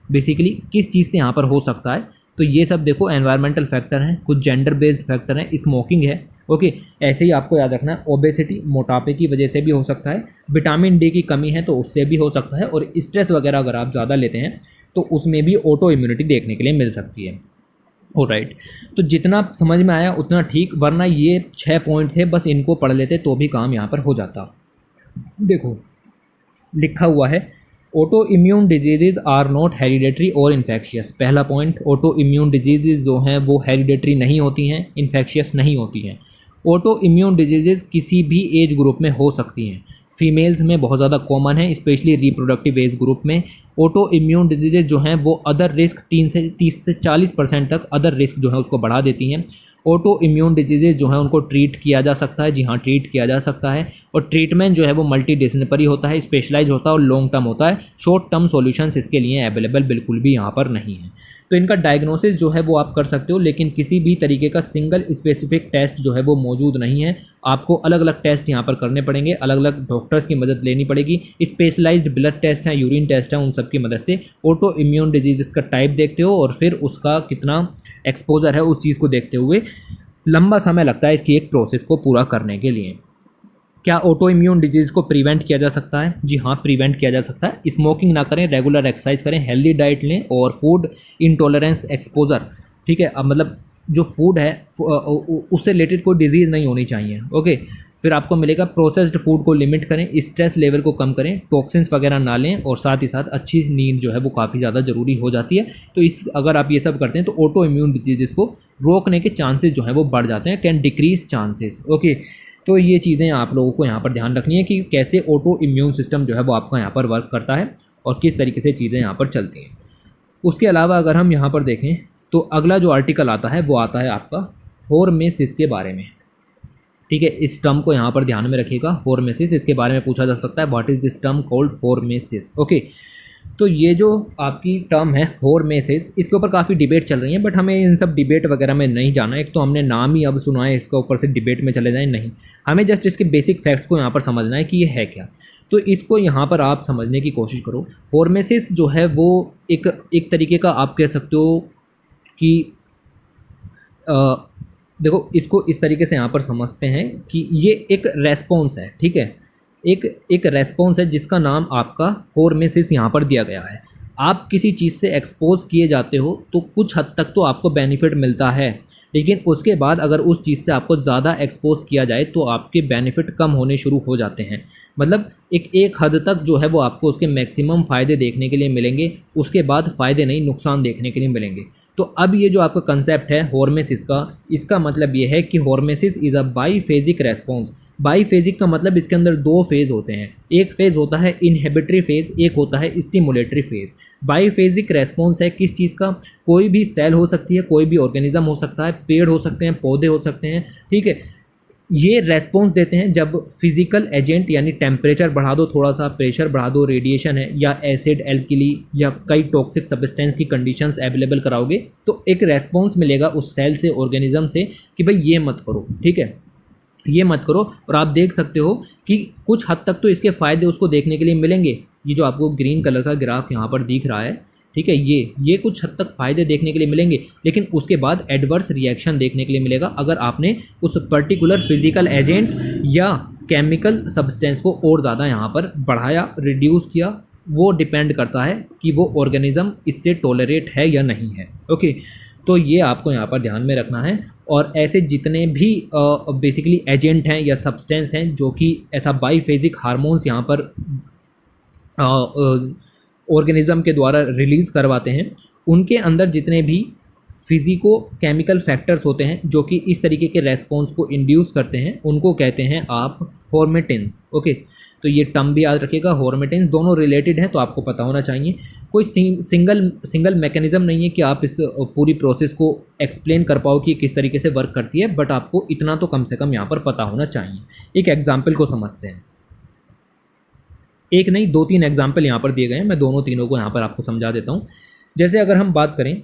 बेसिकली किस चीज़ से यहाँ पर हो सकता है। तो ये सब देखो एनवायरमेंटल फैक्टर हैं, कुछ जेंडर बेस्ड फैक्टर हैं, स्मोकिंग है, ओके। ऐसे ही आपको याद रखना है ओबेसिटी, मोटापे की वजह से भी हो सकता है, विटामिन डी की कमी है तो उससे भी हो सकता है, और स्ट्रेस वगैरह अगर आप ज़्यादा लेते हैं तो उसमें भी ऑटो इम्यूनिटी देखने के लिए मिल सकती है। ऑलराइट, तो जितना समझ में आया उतना ठीक, वरना ये 6 पॉइंट थे, बस इनको पढ़ लेते तो भी काम यहाँ पर हो जाता। देखो लिखा हुआ है auto immune disease are not hereditary और इन्फेक्शियस। पहला पॉइंट, ऑटो इम्यून डिजीज़ जो हैं वो हेरिडेटरी नहीं होती हैं, इन्फेक्शियस नहीं होती हैं। ऑटो इम्यून डिजीज़ किसी भी एज ग्रुप में हो सकती हैं, फीमेल्स में बहुत ज़्यादा कॉमन है, स्पेशली रिप्रोडक्टिव एज ग्रुप में। ऑटो इम्यून डिजीज़ जो हैं वो अदर रिस्क 30 से 40% तक अदर रिस्क जो है उसको बढ़ा देती हैं। ऑटो इम्यून डिजीज़ जो है उनको ट्रीट किया जा सकता है, जी हाँ ट्रीट किया जा सकता है, और ट्रीटमेंट जो है वो मल्टी डिसिप्लिनरी होता है, स्पेशलाइज होता है और लॉन्ग टर्म होता है। शॉर्ट टर्म सॉल्यूशंस इसके लिए अवेलेबल बिल्कुल भी यहाँ पर नहीं है। तो इनका डायग्नोसिस जो है वो आप कर सकते हो, लेकिन किसी भी तरीके का सिंगल स्पेसिफिक टेस्ट जो है वो मौजूद नहीं है। आपको अलग अलग टेस्ट यहाँ पर करने पड़ेंगे, अलग अलग डॉक्टर्स की मदद लेनी पड़ेगी। स्पेशलाइज्ड ब्लड टेस्ट हैं, यूरिन टेस्ट हैं, उन सब की मदद से ऑटो इम्यून डिजीज़ का टाइप देखते हो और फिर उसका कितना एक्सपोजर है उस चीज़ को देखते हुए लंबा समय लगता है इसकी एक प्रोसेस को पूरा करने के लिए। क्या ऑटो इम्यून डिजीज़ को प्रिवेंट किया जा सकता है? जी हाँ, प्रिवेंट किया जा सकता है। स्मोकिंग ना करें, रेगुलर एक्सरसाइज करें, हेल्दी डाइट लें और फूड इंटॉलरेंस एक्सपोजर, ठीक है, अब मतलब जो फूड है उससे रिलेटेड कोई डिजीज़ नहीं होनी चाहिए, ओके। फिर आपको मिलेगा प्रोसेस्ड फूड को लिमिट करें, स्ट्रेस लेवल को कम करें, टॉक्सिन्स वगैरह ना लें, और साथ ही साथ अच्छी नींद जो है वो काफ़ी ज़्यादा ज़रूरी हो जाती है। तो इस अगर आप ये सब करते हैं तो ऑटो इम्यून डिजीज़ को रोकने के चांसेस जो है वो बढ़ जाते हैं, कैन डिक्रीज चांसेस, ओके। तो ये चीज़ें आप लोगों को यहाँ पर ध्यान रखनी है कि कैसे ऑटो इम्यून सिस्टम जो है वो आपका यहाँ पर वर्क करता है और किस तरीके से चीज़ें यहाँ पर चलती हैं। उसके अलावा अगर हम यहाँ पर देखें तो अगला जो आर्टिकल आता है वो आता है आपका हॉर्मेसिस के बारे में, ठीक है। इस टर्म को यहाँ पर ध्यान में रखिएगा, हॉर्मेसिस, इसके बारे में पूछा जा सकता है, what is this term called hormesis, okay. तो ये जो आपकी टर्म है हॉर्मेसिस, इसके ऊपर काफ़ी डिबेट चल रही है, बट हमें इन सब डिबेट वगैरह में नहीं जाना है। एक तो हमने नाम ही अब सुना है, इसके ऊपर से डिबेट में चले जाएं, नहीं, हमें जस्ट इसके बेसिक फैक्ट्स को यहाँ पर समझना है कि ये है क्या। तो इसको यहाँ पर आप समझने की कोशिश करो। हॉर्मेसिस जो है वो एक तरीके का आप कह सकते हो कि देखो इसको इस तरीके से यहाँ पर समझते हैं कि ये एक रेस्पॉन्स है, ठीक है, एक रेस्पॉन्स है जिसका नाम आपका हॉर्मेसिस यहाँ पर दिया गया है। आप किसी चीज़ से एक्सपोज किए जाते हो तो कुछ हद तक तो आपको बेनिफिट मिलता है, लेकिन उसके बाद अगर उस चीज़ से आपको ज़्यादा एक्सपोज किया जाए तो आपके बेनिफिट कम होने शुरू हो जाते हैं। मतलब एक हद तक जो है वो आपको उसके मैक्सिमम फ़ायदे देखने के लिए मिलेंगे, उसके बाद फ़ायदे नहीं नुकसान देखने के लिए मिलेंगे। तो अब ये जो आपका कंसेप्ट है हॉर्मेसिस का, इसका मतलब ये है कि hormesis is a biphasic response. Biphasic का मतलब इसके अंदर दो फेज़ होते हैं, एक फेज़ होता है इनहिबिटरी फेज़, एक होता है स्टिमुलेटरी फेज़। बाईफेजिक रेस्पॉन्स है किस चीज़ का? कोई भी सेल हो सकती है, कोई भी ऑर्गेनिज्म हो सकता है, पेड़ हो सकते हैं, पौधे हो सकते हैं, ठीक है। ये रेस्पॉन्स देते हैं जब फिजिकल एजेंट यानी टेम्परेचर बढ़ा दो, थोड़ा सा प्रेशर बढ़ा दो, रेडिएशन है या एसिड एल्किली या कई टॉक्सिक सब्सटेंस की कंडीशंस अवेलेबल कराओगे तो एक रेस्पॉन्स मिलेगा उस सेल से, ऑर्गेनिज्म से, कि भाई ये मत करो, ठीक है, ये मत करो। और आप देख सकते हो कि कुछ हद तक तो इसके फ़ायदे उसको देखने के लिए मिलेंगे। ये जो आपको ग्रीन कलर का ग्राफ यहाँ पर दिख रहा है, ठीक है, ये कुछ हद तक फ़ायदे देखने के लिए मिलेंगे, लेकिन उसके बाद एडवर्स रिएक्शन देखने के लिए मिलेगा अगर आपने उस पर्टिकुलर फिजिकल एजेंट या केमिकल सब्सटेंस को और ज़्यादा यहाँ पर बढ़ाया, रिड्यूस किया। वो डिपेंड करता है कि वो ऑर्गेनिज्म इससे टॉलरेट है या नहीं है, ओके। तो ये आपको यहाँ पर ध्यान में रखना है। और ऐसे जितने भी बेसिकली एजेंट हैं या सब्सटेंस हैं जो कि ऐसा बाईफेजिक हार्मोन्स यहाँ पर ऑर्गेनिज्म के द्वारा रिलीज़ करवाते हैं, उनके अंदर जितने भी फिजिको केमिकल फैक्टर्स होते हैं जो कि इस तरीके के रेस्पॉन्स को इंड्यूस करते हैं, उनको कहते हैं आप हॉर्मेटिन्स। ओके, तो ये टर्म भी याद रखिएगा, हॉर्मेटिन्स दोनों रिलेटेड हैं तो आपको पता होना चाहिए। कोई सिंगल मैकेनिज्म नहीं है कि आप इस पूरी प्रोसेस को एक्सप्लेन कर पाओ कि किस तरीके से वर्क करती है, बट आपको इतना तो कम से कम यहाँ पर पता होना चाहिए। एक एग्जाम्पल को समझते हैं, एक नहीं 2-3 एग्जाम्पल यहाँ पर दिए गए हैं, मैं दोनों तीनों को यहाँ पर आपको समझा देता हूँ। जैसे अगर हम बात करें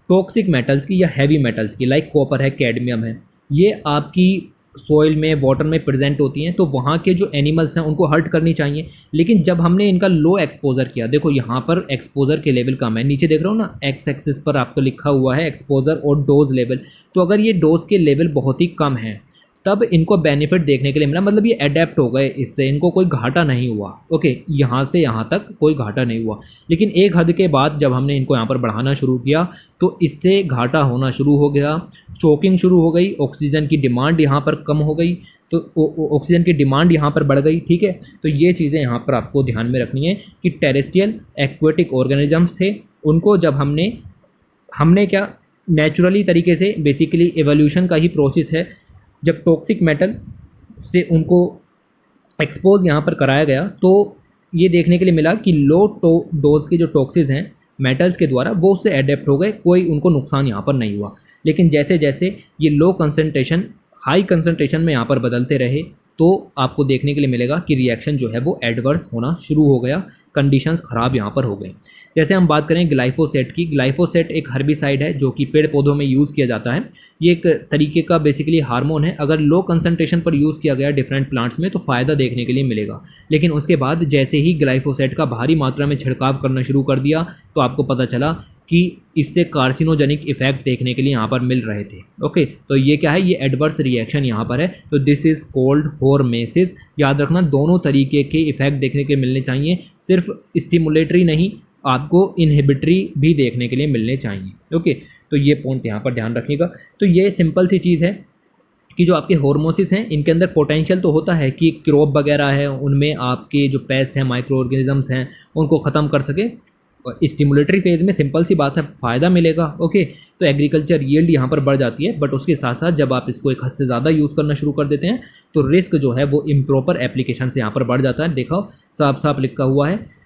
टॉक्सिक मेटल्स की या हैवी मेटल्स की, लाइक कॉपर है, कैडमियम है, ये आपकी सॉइल में, वाटर में प्रेजेंट होती हैं, तो वहाँ के जो एनिमल्स हैं उनको हर्ट करनी चाहिए। लेकिन जब हमने इनका लो एक्सपोजर किया, देखो यहाँ पर एक्सपोजर के लेवल कम है, नीचे देख रहे हो ना एक्स एक्सिस पर आपको लिखा हुआ है एक्सपोजर और डोज लेवल, तो अगर ये डोज के लेवल बहुत ही कम है तब इनको बेनिफिट देखने के लिए मिला, मतलब ये अडेप्ट हो गए, इससे इनको कोई घाटा नहीं हुआ। ओके, यहाँ से यहाँ तक कोई घाटा नहीं हुआ। लेकिन एक हद के बाद जब हमने इनको यहाँ पर बढ़ाना शुरू किया तो इससे घाटा होना शुरू हो गया, चोकिंग शुरू हो गई, ऑक्सीजन की डिमांड यहाँ पर कम हो गई, तो ऑक्सीजन की डिमांड यहाँ पर बढ़ गई। ठीक है, तो ये चीज़ें यहाँ पर आपको ध्यान में रखनी है कि टेरेस्ट्रियल एक्वेटिक ऑर्गेनिजम्स थे, उनको जब हमने क्या नेचुरली तरीके से, बेसिकली एवोल्यूशन का ही प्रोसेस है, जब टॉक्सिक मेटल से उनको एक्सपोज यहाँ पर कराया गया तो ये देखने के लिए मिला कि लो डोज के जो टॉक्सिस हैं मेटल्स के द्वारा वो उससे एडेप्ट हो गए, कोई उनको नुकसान यहाँ पर नहीं हुआ। लेकिन जैसे जैसे ये लो कंसंट्रेशन हाई कंसंट्रेशन में यहाँ पर बदलते रहे तो आपको देखने के लिए मिलेगा कि रिएक्शन जो है वो एडवर्स होना शुरू हो गया, कंडीशंस ख़राब यहाँ पर हो गई। जैसे हम बात करें ग्लाइफोसेट की, ग्लाइफोसेट एक हर्बिसाइड है जो कि पेड़ पौधों में यूज़ किया जाता है। ये एक तरीके का बेसिकली हार्मोन है, अगर लो कंसंट्रेशन पर यूज़ किया गया डिफरेंट प्लांट्स में तो फ़ायदा देखने के लिए मिलेगा। लेकिन उसके बाद जैसे ही ग्लाइफोसेट का भारी मात्रा में छिड़काव करना शुरू कर दिया तो आपको पता चला कि इससे कार्सिनोजेनिक इफेक्ट देखने के लिए यहाँ पर मिल रहे थे। ओके, तो ये क्या है, ये एडवर्स रिएक्शन यहाँ पर है, तो दिस इज़ कॉल्ड हॉर्मेसिस। याद रखना दोनों तरीके के इफेक्ट देखने के मिलने चाहिए, सिर्फ स्टिमुलेटरी नहीं, आपको इनहिबिटरी भी देखने के लिए मिलने चाहिए। ओके, तो ये पॉइंट यहाँ पर ध्यान रखिएगा। तो ये सिंपल सी चीज़ है कि जो आपके हार्मोसिस हैं इनके अंदर पोटेंशियल तो होता है कि क्रॉप वगैरह है उनमें आपके जो पेस्ट हैं, माइक्रो ऑर्गेनिजम्स हैं, उनको ख़त्म कर सके। स्टिमुलेटरी फेज़ में सिंपल सी बात है फ़ायदा मिलेगा। ओके, तो एग्रीकल्चर यील्ड यहाँ पर बढ़ जाती है, बट उसके साथ साथ जब आप इसको एक हद से ज़्यादा यूज़ करना शुरू कर देते हैं तो रिस्क जो है वो इम्प्रॉपर एप्लीकेशन से यहाँ पर बढ़ जाता है। देखो साफ साफ लिखा हुआ है,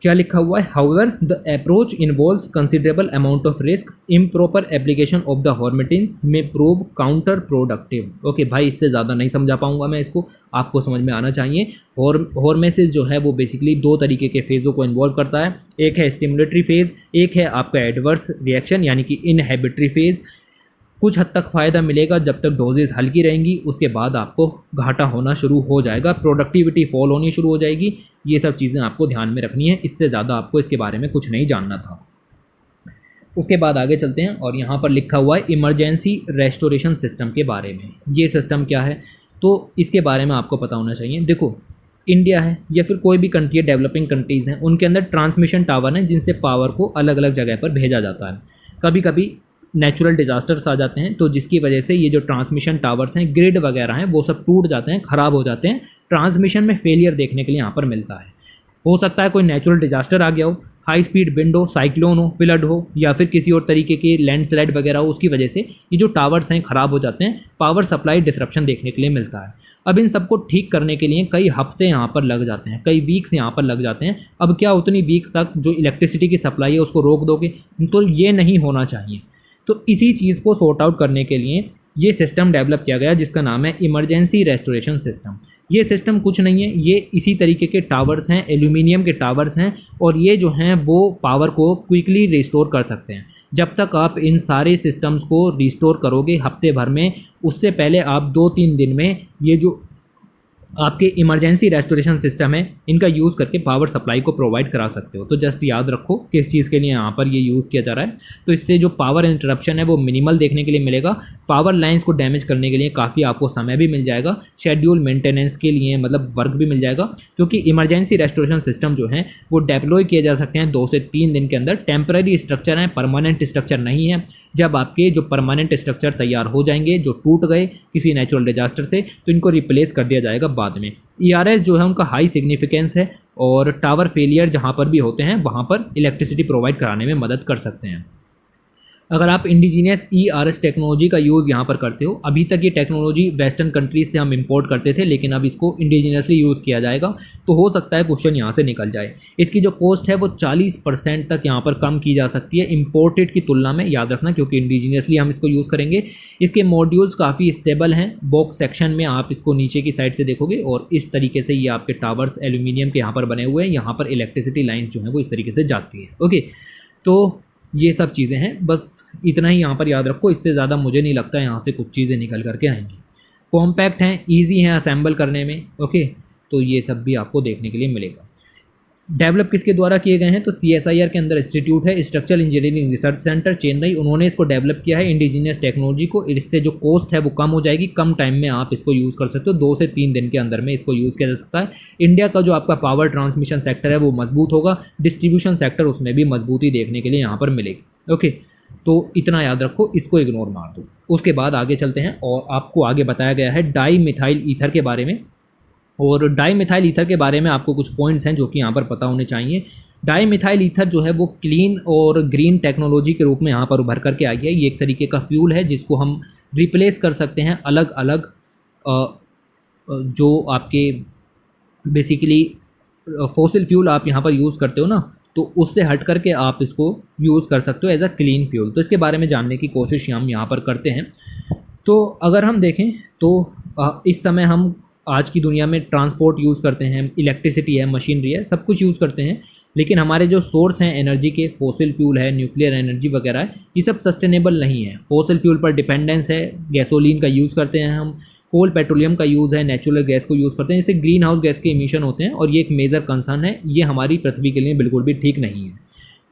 क्या लिखा हुआ है, however the approach involves considerable amount of risk, improper application of the hormetins may prove counter productive. Okay भाई, इससे ज़्यादा नहीं समझा पाऊंगा मैं इसको, आपको समझ में आना चाहिए। हॉर्मेसिस जो है वो बेसिकली दो तरीके के फेज़ों को इन्वॉल्व करता है, एक है स्टिमुलेटरी फेज़, एक है आपका एडवर्स रिएक्शन यानी कि इनहिबिटरी फेज़। कुछ हद तक फ़ायदा मिलेगा जब तक डोजेज हल्की रहेंगी, उसके बाद आपको घाटा होना शुरू हो जाएगा, प्रोडक्टिविटी फॉल होनी शुरू हो जाएगी। ये सब चीज़ें आपको ध्यान में रखनी है, इससे ज़्यादा आपको इसके बारे में कुछ नहीं जानना था। उसके बाद आगे चलते हैं और यहाँ पर लिखा हुआ है इमरजेंसी रेस्टोरेशन सिस्टम के बारे में। ये सिस्टम क्या है तो इसके बारे में आपको पता होना चाहिए। देखो इंडिया है या फिर कोई भी कंट्री है, डेवलपिंग कंट्रीज़ हैं, उनके अंदर ट्रांसमिशन टावर हैं जिनसे पावर को अलग अलग जगह पर भेजा जाता है। कभी कभी नेचुरल डिज़ास्टर्स आ जाते हैं तो जिसकी वजह से ये जो ट्रांसमिशन टावर्स हैं, ग्रिड वगैरह हैं, वो सब टूट जाते हैं, ख़राब हो जाते हैं, ट्रांसमिशन में फेलियर देखने के लिए यहाँ पर मिलता है। हो सकता है कोई नेचुरल डिज़ास्टर आ गया हो, हाई स्पीड विंड हो, साइक्लोन हो, फ्लड हो या फिर किसी और तरीके की लैंडस्लाइड वगैरह हो, उसकी वजह से ये जो टावर्स हैं ख़राब हो जाते हैं, पावर सप्लाई डिसरप्शन देखने के लिए मिलता है। अब इन सबको ठीक करने के लिए कई हफ्ते यहाँ पर लग जाते हैं, कई वीक्स यहाँ पर लग जाते हैं। अब क्या उतनी वीक्स तक जो इलेक्ट्रिसिटी की सप्लाई है उसको रोक दोगे, तो ये नहीं होना चाहिए। तो इसी चीज़ को सॉर्ट आउट करने के लिए ये सिस्टम डेवलप किया गया जिसका नाम है इमरजेंसी रेस्टोरेशन सिस्टम। ये सिस्टम कुछ नहीं है, ये इसी तरीके के टावर्स हैं, एल्यूमिनियम के टावर्स हैं, और ये जो हैं वो पावर को क्विकली रिस्टोर कर सकते हैं। जब तक आप इन सारे सिस्टम्स को रिस्टोर करोगे हफ्ते भर में, उससे पहले आप 2-3 दिन में ये जो आपके इमरजेंसी रेस्टोरेशन सिस्टम है इनका यूज़ करके पावर सप्लाई को प्रोवाइड करा सकते हो। तो जस्ट याद रखो किस चीज़ के लिए यहाँ पर ये यूज़ किया जा रहा है। तो इससे जो पावर इंटरप्शन है वो मिनिमल देखने के लिए मिलेगा, पावर लाइंस को डैमेज करने के लिए काफ़ी आपको समय भी मिल जाएगा, शेड्यूल मेंटेनेंस के लिए मतलब वर्क भी मिल जाएगा, क्योंकि इमरजेंसी रेस्टोरेशन सिस्टम जो है वो डेप्लॉय किए जा सकते हैं 2 से 3 दिन के अंदर। टेम्पररी स्ट्रक्चर है, परमानेंट स्ट्रक्चर नहीं है। जब आपके जो परमानेंट स्ट्रक्चर तैयार हो जाएंगे, जो टूट गए किसी नेचुरल डिजास्टर से, तो इनको रिप्लेस कर दिया जाएगा बाद में। ERS जो है उनका हाई सिग्निफिकेंस है और टावर फेलियर जहाँ पर भी होते हैं वहाँ पर इलेक्ट्रिसिटी प्रोवाइड कराने में मदद कर सकते हैं। अगर आप इंडिजीनियस ERS टेक्नोलॉजी का यूज़ यहाँ पर करते हो, अभी तक ये टेक्नोलॉजी वेस्टर्न कंट्रीज से हम इंपोर्ट करते थे, लेकिन अब इसको इंडिजीनियसली यूज़ किया जाएगा, तो हो सकता है क्वेश्चन यहाँ से निकल जाए। इसकी जो कॉस्ट है वो 40% तक यहाँ पर कम की जा सकती है इम्पोर्टेड की तुलना में, याद रखना, क्योंकि इंडिजीनियसली हम इसको यूज़ करेंगे। इसके मॉड्यूल्स काफ़ी स्टेबल हैं। बॉक्स सेक्शन में आप इसको नीचे की साइड से देखोगे और इस तरीके से ये आपके टावर्स एल्यूमिनियम के यहाँ पर बने हुए हैं। यहाँ पर इलेक्ट्रिसिटी लाइन्स जो हैं वो इस तरीके से जाती है। ओके, तो ये सब चीज़ें हैं, बस इतना ही यहाँ पर याद रखो। इससे ज़्यादा मुझे नहीं लगता यहाँ से कुछ चीज़ें निकल करके आएंगी। कॉम्पैक्ट हैं, इजी हैं असेंबल करने में। ओके, तो ये सब भी आपको देखने के लिए मिलेगा। डेवलप किसके द्वारा किए गए हैं, तो CSIR के अंदर इंस्टीट्यूट है, structural engineering research centre Chennai, उन्होंने इसको डेवलप किया है इंडिजीनियस टेक्नोलॉजी को। इससे जो कॉस्ट है वो कम हो जाएगी, कम टाइम में आप इसको यूज़ कर सकते हो, 2 से 3 दिन के अंदर में इसको यूज़ किया जा सकता है। इंडिया का जो आपका पावर ट्रांसमिशन सेक्टर है वो मजबूत होगा, डिस्ट्रीब्यूशन सेक्टर उसमें भी मजबूती देखने के लिए यहाँ पर मिलेगी। ओके, तो इतना याद रखो, इसको इग्नोर मार दो। उसके बाद आगे चलते हैं और आपको आगे बताया गया है डाई मिथाइल ईथर के बारे में। और डाई मिथाइल ईथर के बारे में आपको कुछ पॉइंट्स हैं जो कि यहाँ पर पता होने चाहिए। डाई मिथाइल ईथर जो है वो क्लीन और ग्रीन टेक्नोलॉजी के रूप में यहाँ पर उभर करके आई है। ये एक तरीके का फ्यूल है जिसको हम रिप्लेस कर सकते हैं अलग अलग जो आपके बेसिकली फॉसिल फ्यूल आप यहाँ पर यूज़ करते हो ना, तो उससे हट करके आप इसको यूज़ कर सकते हो एज अ क्लीन फ्यूल। तो इसके बारे में जानने की कोशिश हम यहाँ पर करते हैं। तो अगर हम देखें तो इस समय हम आज की दुनिया में ट्रांसपोर्ट यूज़ करते हैं, इलेक्ट्रिसिटी है, मशीनरी है, सब कुछ यूज़ करते हैं, लेकिन हमारे जो सोर्स हैं एनर्जी के, फॉसिल फ्यूल है, न्यूक्लियर एनर्जी वगैरह है, ये सब सस्टेनेबल नहीं है। फॉसिल फ्यूल पर डिपेंडेंस है, गैसोलीन का यूज़ करते हैं हम, कोल पेट्रोलियम का यूज़ है, नेचुरल गैस को यूज़ करते हैं, इससे ग्रीन हाउस गैस के इमिशन होते हैं और ये एक मेजर कंसर्न है। ये हमारी पृथ्वी के लिए बिल्कुल भी ठीक नहीं है।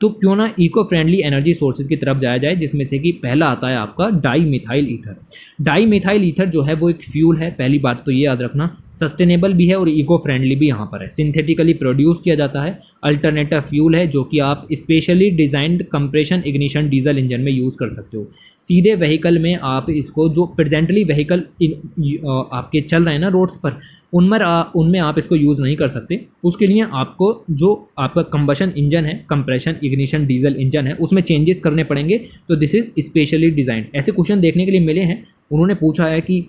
तो क्यों ना इको फ्रेंडली एनर्जी सोर्सेज की तरफ जाया जाए, जिसमें से कि पहला आता है आपका di methyl ether. Di methyl ether जो है वो एक फ्यूल है, पहली बात तो ये याद रखना, सस्टेनेबल भी है और इको फ्रेंडली भी यहाँ पर है, सिंथेटिकली प्रोड्यूस किया जाता है, अल्टरनेटिव फ्यूल है जो कि आप specially designed compression ignition diesel engine में यूज़ कर सकते हो। सीधे व्हीकल में आप इसको, जो प्रेजेंटली व्हीकल आपके चल रहे हैं ना रोड्स पर, उनमें आप इसको यूज़ नहीं कर सकते। उसके लिए आपको जो आपका कंबशन इंजन है, कंप्रेशन इग्निशन डीजल इंजन है, उसमें चेंजेस करने पड़ेंगे। तो दिस इज़ स्पेशली डिज़ाइंड। ऐसे क्वेश्चन देखने के लिए मिले हैं। उन्होंने पूछा है कि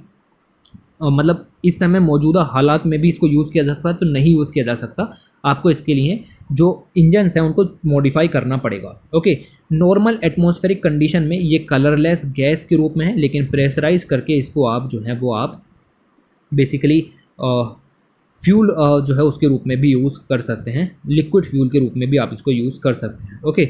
मतलब इस समय मौजूदा हालात में भी इसको यूज़ किया जा सकता है, तो नहीं यूज़ किया जा सकता। आपको इसके लिए जो इंजन्स हैं उनको मॉडिफाई करना पड़ेगा। ओके, नॉर्मल एटमॉस्फेरिक कंडीशन में ये कलरलेस गैस के रूप में है, लेकिन प्रेशराइज करके इसको आप जो है वो आप बेसिकली फ्यूल जो है उसके रूप में भी यूज़ कर सकते हैं, लिक्विड फ्यूल के रूप में भी आप इसको यूज़ कर सकते हैं। ओके,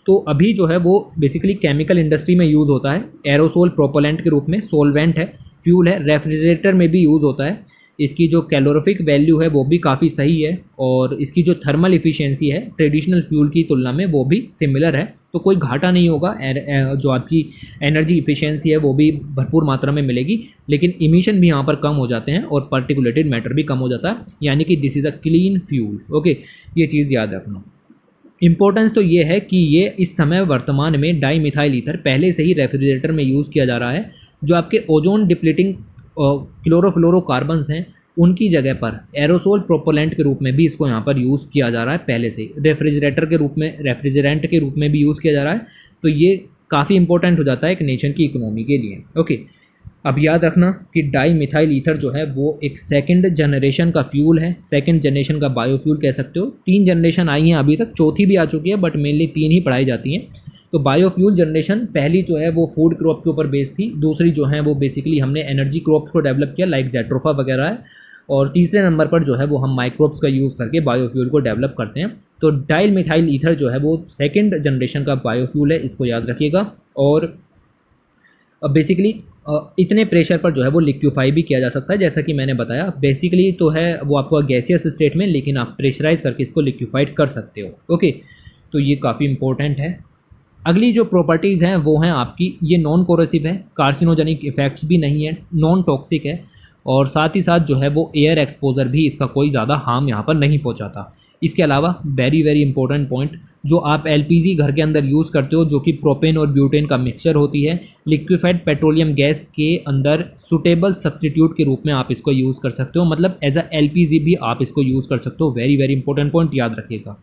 तो अभी जो है वो बेसिकली केमिकल इंडस्ट्री में यूज़ होता है, एरोसोल प्रोपेलेंट के रूप में, सोलवेंट है, फ्यूल है, रेफ्रिजरेटर में भी यूज़ होता है। इसकी जो कैलोरीफिक वैल्यू है वो भी काफ़ी सही है और इसकी जो थर्मल इफ़िशियंसी है ट्रेडिशनल फ्यूल की तुलना में वो भी सिमिलर है, तो कोई घाटा नहीं होगा। जो आपकी एनर्जी इफ़िशियंसी है वो भी भरपूर मात्रा में मिलेगी, लेकिन इमिशन भी यहाँ पर कम हो जाते हैं और पार्टिकुलेटेड मैटर भी कम हो जाता है, यानी कि this is a clean fuel. Okay, ये चीज़ याद रखना। इंपॉर्टेंस तो ये है कि ये इस समय वर्तमान में डाई मिथाइल ईथर पहले से ही रेफ्रिजरेटर में यूज़ किया जा रहा है। जो आपके ओजोन डिप्लीटिंग क्लोरोफ्लोरोकार्बन्स हैं उनकी जगह पर एरोसोल प्रोपेलेंट के रूप में भी इसको यहाँ पर यूज़ किया जा रहा है, पहले से रेफ्रिजरेटर के रूप में, रेफ्रिजरेंट के रूप में भी यूज़ किया जा रहा है। तो ये काफ़ी इंपॉर्टेंट हो जाता है एक नेशन की इकोनॉमी के लिए। ओके, अब याद रखना कि डाई मिथाइल ईथर जो है वो एक सेकंड जनरेशन का फ्यूल है, सेकंड जनरेशन का बायोफ्यूल कह सकते हो। 3 जनरेशन आई हैं अभी तक, चौथी भी आ चुकी है, बट मेनली 3 ही पढ़ाई जाती हैं। तो बायोफ्यूल जनरेशन पहली तो है वो फूड क्रॉप के ऊपर बेस्ड थी, दूसरी जो है वो बेसिकली हमने एनर्जी क्रॉप्स को डेवलप किया लाइक जेट्रोफा वगैरह है, और तीसरे नंबर पर जो है वो हम माइक्रोब्स का यूज़ करके बायोफ्यूल को डेवलप करते हैं। तो डाई मिथाइल ईथर जो है वो सेकंड जनरेशन का बायोफ्यूल है, इसको याद रखिएगा। और बेसिकली इतने प्रेशर पर जो है वो लिक्विफाई भी किया जा सकता है, जैसा कि मैंने बताया। बेसिकली तो है वो आपको गैसियस स्टेट में, लेकिन आप प्रेशराइज करके इसको लिक्विफाइड कर सकते हो। ओके, तो ये काफ़ी इंपॉर्टेंट है। अगली जो प्रॉपर्टीज़ हैं वो हैं आपकी, ये नॉन कोरोसिव है, कार्सिनोजेनिक इफेक्ट्स भी नहीं है, नॉन टॉक्सिक है, और साथ ही साथ जो है वो एयर एक्सपोजर भी इसका कोई ज़्यादा हार्म यहाँ पर नहीं पहुँचाता। इसके अलावा वेरी वेरी इंपॉर्टेंट पॉइंट, जो आप एलपीजी घर के अंदर यूज़ करते हो, जो कि प्रोपेन और ब्यूटेन का मिक्सचर होती है, लिक्विफाइड पेट्रोलियम गैस के अंदर सुटेबल सब्सटीट्यूट के रूप में आप इसको यूज़ कर सकते हो, मतलब एज अ एलपीजी भी आप इसको यूज़ कर सकते हो। वेरी वेरी इंपॉर्टेंट पॉइंट याद रखिएगा।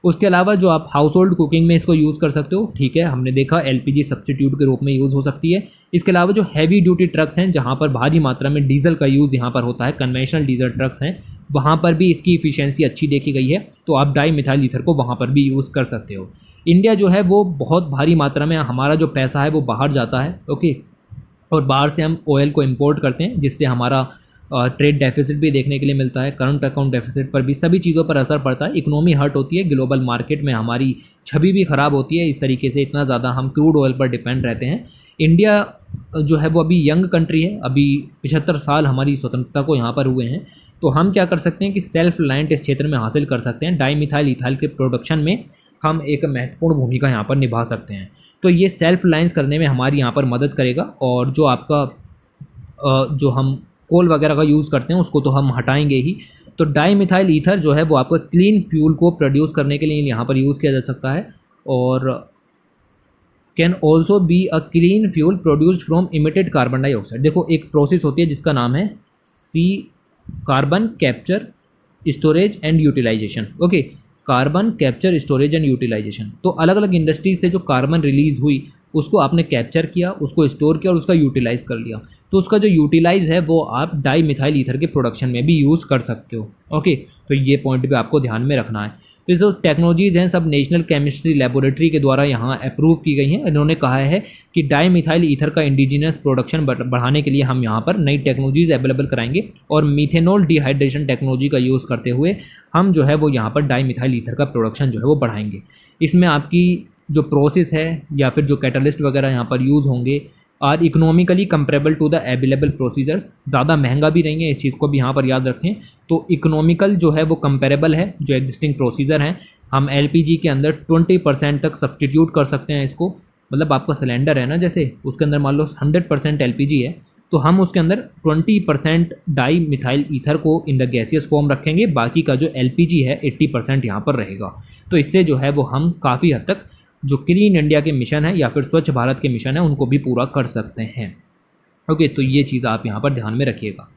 उसके अलावा जो आप हाउस होल्ड कुकिंग में इसको यूज़ कर सकते हो, ठीक है, हमने देखा एलपीजी सब्सटीट्यूट के रूप में यूज़ हो सकती है। इसके अलावा जो हैवी ड्यूटी ट्रक्स हैं, जहाँ पर भारी मात्रा में डीजल का यूज़ यहाँ पर होता है, कन्वेंशनल डीजल ट्रक्स हैं, वहाँ पर भी इसकी इफिशियंसी अच्छी देखी गई है, तो आप डाई मिथाइल ईथर को वहाँ पर भी यूज़ कर सकते हो। इंडिया जो है वो बहुत भारी मात्रा में हमारा जो पैसा है वो बाहर जाता है, ओके, और बाहर से हम ऑयल को इम्पोर्ट करते हैं, जिससे हमारा ट्रेड डेफिसिट भी देखने के लिए मिलता है, करंट अकाउंट डेफिसिट पर भी, सभी चीज़ों पर असर पड़ता है, इकोनॉमी हर्ट होती है, ग्लोबल मार्केट में हमारी छवि भी ख़राब होती है। इस तरीके से इतना ज़्यादा हम क्रूड ऑयल पर डिपेंड रहते हैं। इंडिया जो है वो अभी यंग कंट्री है, अभी 75 साल हमारी स्वतंत्रता को यहाँ पर हुए हैं, तो हम क्या कर सकते हैं कि सेल्फ रिलायंट इस क्षेत्र में हासिल कर सकते हैं। डाई मिथाइल ईथाइल के प्रोडक्शन में हम एक महत्वपूर्ण भूमिका यहाँ पर निभा सकते हैं। तो ये सेल्फ रिलायंस करने में हमारी यहाँ पर मदद करेगा। और जो आपका जो हम कोल वगैरह का यूज़ करते हैं उसको तो हम हटाएंगे ही। तो डाई मिथाइल ईथर जो है वो आपका क्लीन फ्यूल को प्रोड्यूस करने के लिए यहाँ पर यूज़ किया जा सकता है, और can also be a clean fuel produced from emitted carbon dioxide. देखो एक प्रोसेस होती है जिसका नाम है carbon capture storage and utilisation, okay, carbon capture storage and utilisation. तो अलग अलग इंडस्ट्रीज से जो कार्बन रिलीज हुई उसको आपने कैप्चर किया, उसको स्टोर किया और उसका यूटिलाइज कर लिया। तो उसका जो यूटिलाइज है वो आप डाई मिथाइल ईथर के प्रोडक्शन में भी यूज़ कर सकते हो, ओके। तो ये पॉइंट भी आपको ध्यान में रखना है। तो ये जो टेक्नोलॉजीज़ हैं सब नेशनल केमिस्ट्री लेबोरेटरी के द्वारा यहाँ अप्रूव की गई हैं। इन्होंने कहा है कि डाई मिथाइल ईथर का इंडिजिनस प्रोडक्शन बढ़ाने के लिए हम यहाँ पर नई टेक्नोलॉजीज़ अवेलेबल कराएंगे, और मीथेनॉल डिहाइड्रेशन टेक्नोलॉजी का यूज़ करते हुए हम जो है वो यहाँ पर डाई मिथाइल ईथर का प्रोडक्शन जो है वो बढ़ाएंगे। इसमें आपकी जो प्रोसेस है या फिर जो कैटलिस्ट वगैरह यहाँ पर यूज़ होंगे are economically comparable to the available procedures, ज़्यादा महंगा भी नहीं है, इस चीज़ को भी यहाँ पर याद रखें। तो इकोनॉमिकल जो है वो कंपेरेबल है जो एग्जिस्टिंग प्रोसीजर हैं। हम एलपीजी के अंदर 20% तक सब्सटीट्यूट कर सकते हैं इसको, मतलब आपका सिलेंडर है ना, जैसे उसके अंदर मान लो 100% एलपीजी है, तो हम उसके अंदर 20% डाई मिथाइल ईथर को इन द गैसियस फॉर्म रखेंगे, बाकी का जो एलपीजी है 80% यहाँ पर रहेगा। तो इससे जो है वो हम काफ़ी हद तक जो क्लीन इंडिया के मिशन है या फिर स्वच्छ भारत के मिशन है उनको भी पूरा कर सकते हैं, ओके। तो ये चीज़ आप यहाँ पर ध्यान में रखिएगा।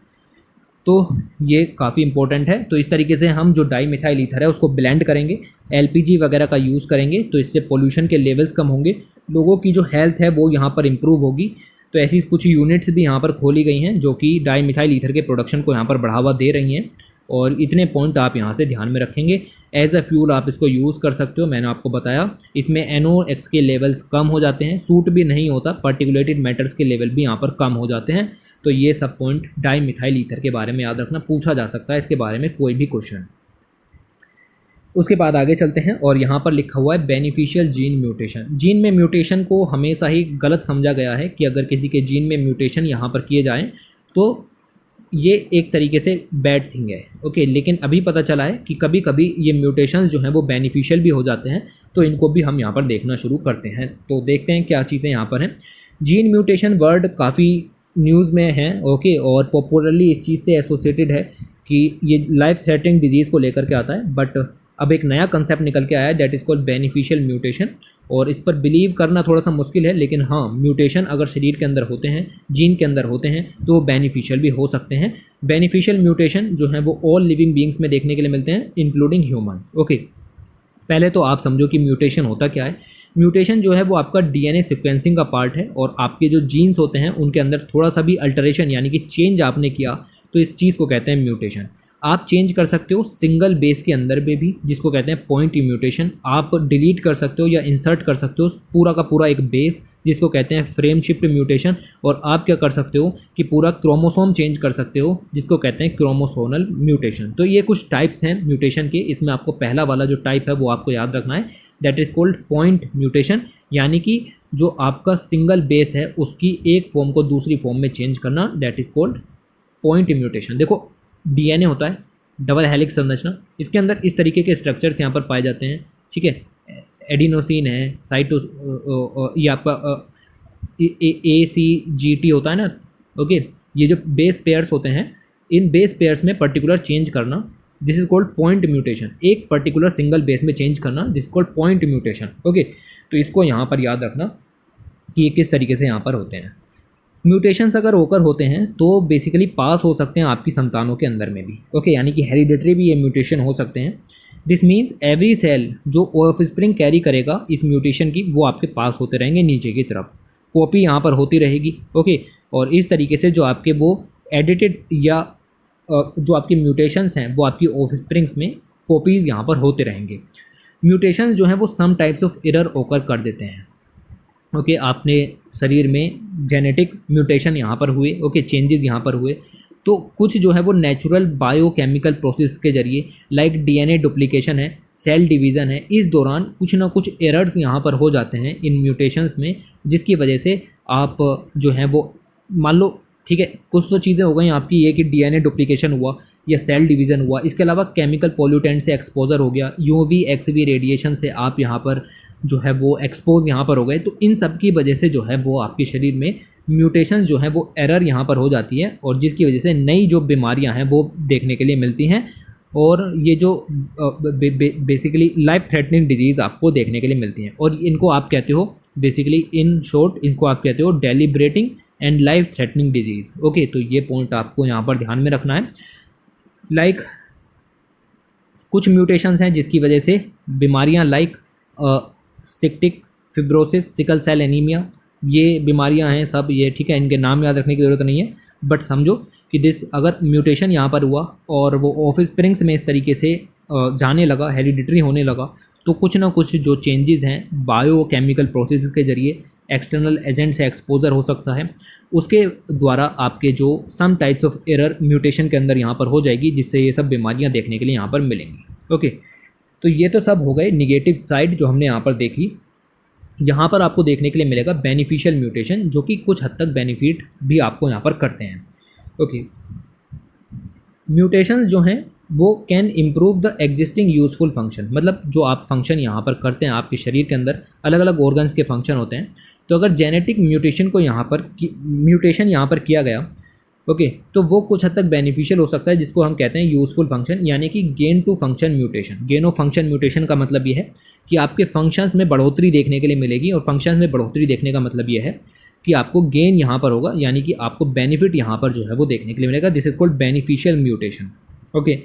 तो ये काफ़ी इंपॉर्टेंट है। तो इस तरीके से हम जो डाई मिथाइल ईथर है उसको ब्लेंड करेंगे, एलपीजी वगैरह का यूज़ करेंगे, तो इससे पोल्यूशन के लेवल्स कम होंगे, लोगों की जो हेल्थ है वो यहाँ पर इम्प्रूव होगी। तो ऐसी कुछ यूनिट्स भी यहाँ पर खोली गई हैं जो कि डाई मिथाइल ईथर के प्रोडक्शन को यहाँ पर बढ़ावा दे रही हैं, और इतने पॉइंट आप यहाँ से ध्यान में रखेंगे। एज अ फ्यूल आप इसको यूज़ कर सकते हो, मैंने आपको बताया। इसमें NOx के लेवल्स कम हो जाते हैं, सूट भी नहीं होता, पार्टिकुलेटेड मैटर्स के लेवल भी यहाँ पर कम हो जाते हैं। तो ये सब पॉइंट डाई मिथाइल ईथर के बारे में याद रखना, पूछा जा सकता है इसके बारे में कोई भी क्वेश्चन। उसके बाद आगे चलते हैं, और यहाँ पर लिखा हुआ है बेनिफिशियल जीन म्यूटेशन। जीन में म्यूटेशन को हमेशा ही गलत समझा गया है कि अगर किसी के जीन में म्यूटेशन यहाँ पर किए जाएँ तो ये एक तरीके से बैड थिंग है, ओके। लेकिन अभी पता चला है कि कभी कभी ये म्यूटेशंस जो हैं वो बेनिफिशियल भी हो जाते हैं, तो इनको भी हम यहाँ पर देखना शुरू करते हैं। तो देखते हैं क्या चीज़ें यहाँ पर हैं। जीन म्यूटेशन वर्ड काफ़ी न्यूज़ में है, ओके, और पॉपुलरली इस चीज़ से एसोसिएटेड है कि ये लाइफ थ्रेटनिंग डिजीज़ को लेकर के आता है। बट अब एक नया कंसेप्ट निकल के आया है that is called beneficial mutation, और इस पर बिलीव करना थोड़ा सा मुश्किल है, लेकिन हाँ, म्यूटेशन अगर शरीर के अंदर होते हैं, जीन के अंदर होते हैं, तो वो बेनिफिशियल भी हो सकते हैं। बेनिफिशियल म्यूटेशन जो है वो ऑल लिविंग बींग्स में देखने के लिए मिलते हैं, इंक्लूडिंग ह्यूमंस, ओके। पहले तो आप समझो कि म्यूटेशन होता क्या है। म्यूटेशन जो है वो आपका DNA सिक्वेंसिंग का पार्ट है, और आपके जो जीन्स होते हैं उनके अंदर थोड़ा सा भी अल्टरेशन यानी कि चेंज आपने किया, तो इस चीज़ को कहते हैं म्यूटेशन। आप चेंज कर सकते हो सिंगल बेस के अंदर में भी, जिसको कहते हैं पॉइंट म्यूटेशन। आप डिलीट कर सकते हो या इंसर्ट कर सकते हो पूरा का पूरा एक बेस, जिसको कहते हैं फ्रेम शिफ्ट म्यूटेशन। और आप क्या कर सकते हो कि पूरा क्रोमोसोम चेंज कर सकते हो, जिसको कहते हैं क्रोमोसोमल म्यूटेशन। तो ये कुछ टाइप्स हैं म्यूटेशन के। इसमें आपको पहला वाला जो टाइप है वो आपको याद रखना है, that is called point mutation, यानी कि जो आपका सिंगल बेस है उसकी एक फॉर्म को दूसरी फॉर्म में चेंज करना, that is called point mutation. देखो DNA होता है डबल हेलिक्स संरचना, इसके अंदर इस तरीके के स्ट्रक्चर्स यहाँ पर पाए जाते हैं, ठीक है। एडिनोसिन है, साइटो ये आपका ACGT होता है ना, ओके। ये जो बेस पेयर्स होते हैं, इन बेस पेयर्स में पर्टिकुलर चेंज करना, this is called point mutation, एक पर्टिकुलर सिंगल बेस में चेंज करना, this is called point mutation. Okay, तो इसको यहाँ पर याद रखना कि ये किस तरीके से यहाँ पर होते हैं। म्यूटेशंस अगर होकर होते हैं तो बेसिकली पास हो सकते हैं आपकी संतानों के अंदर में भी। ओके, यानी कि हेरिडिटरी भी ये म्यूटेशन हो सकते हैं। दिस मीन्स एवरी सेल जो ऑफस्प्रिंग कैरी करेगा इस म्यूटेशन की, वो आपके पास होते रहेंगे नीचे की तरफ, कॉपी यहाँ पर होती रहेगी। ओके, और इस तरीके से जो आपके वो एडिटेड या जो आपकी म्यूटेशंस हैं वो आपकी ऑफस्प्रिंग्स में कॉपीज़ यहाँ पर होते रहेंगे। म्यूटेशंस जो हैं वो सम टाइप्स ऑफ एरर ओकर कर देते हैं। ओके, आपने शरीर में जेनेटिक म्यूटेशन यहाँ पर हुए, ओके, चेंजेस यहाँ पर हुए, तो कुछ जो है वो नेचुरल बायोकेमिकल प्रोसेस के जरिए लाइक डीएनए डुप्लीकेशन है, सेल डिवीज़न है, इस दौरान कुछ ना कुछ एरर्स यहाँ पर हो जाते हैं इन म्यूटेशंस में, जिसकी वजह से आप जो है वो मान लो, ठीक है, कुछ तो चीज़ें हो गई आपकी ये कि डीएनए डुप्लीकेशन हुआ या सेल डिवीज़न हुआ, इसके अलावा केमिकल पॉल्यूटेंट से एक्सपोजर हो गया, यूवी एक्सवी रेडिएशन से आप यहाँ पर जो है वो एक्सपोज यहाँ पर हो गए, तो इन सब की वजह से जो है वो आपके शरीर में म्यूटेशन जो है वो एरर यहाँ पर हो जाती है, और जिसकी वजह से नई जो बीमारियाँ हैं वो देखने के लिए मिलती हैं, और ये जो बेसिकली लाइफ थ्रेटनिंग डिजीज़ आपको देखने के लिए मिलती हैं, और इनको आप कहते हो बेसिकली इन शॉर्ट, इनको आप कहते हो debilitating and life threatening disease. Okay, तो ये पॉइंट आपको यहाँ पर ध्यान में रखना है। लाइक कुछ म्यूटेशंस हैं जिसकी वजह से बीमारियाँ like cystic fibrosis, sickle cell anaemia, ये बीमारियां हैं सब ये, ठीक है, इनके नाम याद रखने की ज़रूरत नहीं है, बट समझो कि दिस अगर म्यूटेशन यहाँ पर हुआ और वो ऑफस्प्रिंग्स में इस तरीके से जाने लगा, हेरिडिटरी होने लगा, तो कुछ ना कुछ जो चेंजेस हैं बायोकेमिकल प्रोसेस के जरिए एक्सटर्नल एजेंट से एक्सपोजर हो सकता है, उसके द्वारा आपके जो some types of error mutation के अंदर यहाँ पर हो जाएगी, जिससे ये सब बीमारियाँ देखने के लिए यहाँ पर मिलेंगी। ओके, तो ये तो सब हो गए निगेटिव साइड जो हमने यहाँ पर देखी। यहाँ पर आपको देखने के लिए मिलेगा बेनिफिशियल म्यूटेशन, जो कि कुछ हद तक बेनिफिट भी आपको यहाँ पर करते हैं। ओके, म्यूटेशंस जो हैं वो can improve the existing useful function, मतलब जो आप फंक्शन यहाँ पर करते हैं आपके शरीर के अंदर अलग अलग ऑर्गन्स के फंक्शन होते हैं, तो अगर जेनेटिक म्यूटेशन को यहाँ पर म्यूटेशन यहाँ पर किया गया, ओके, तो वो कुछ हद तक बेनिफिशियल हो सकता है, जिसको हम कहते हैं यूजफुल फंक्शन, यानी कि gain to function mutation. Gain of function mutation का मतलब ये है कि आपके फंक्शंस में बढ़ोतरी देखने के लिए मिलेगी, और फंक्शंस में बढ़ोतरी देखने का मतलब ये है कि आपको गेन यहाँ पर होगा, यानी कि आपको बेनिफिट यहाँ पर जो है वो देखने के लिए मिलेगा। This is called beneficial mutation. Okay,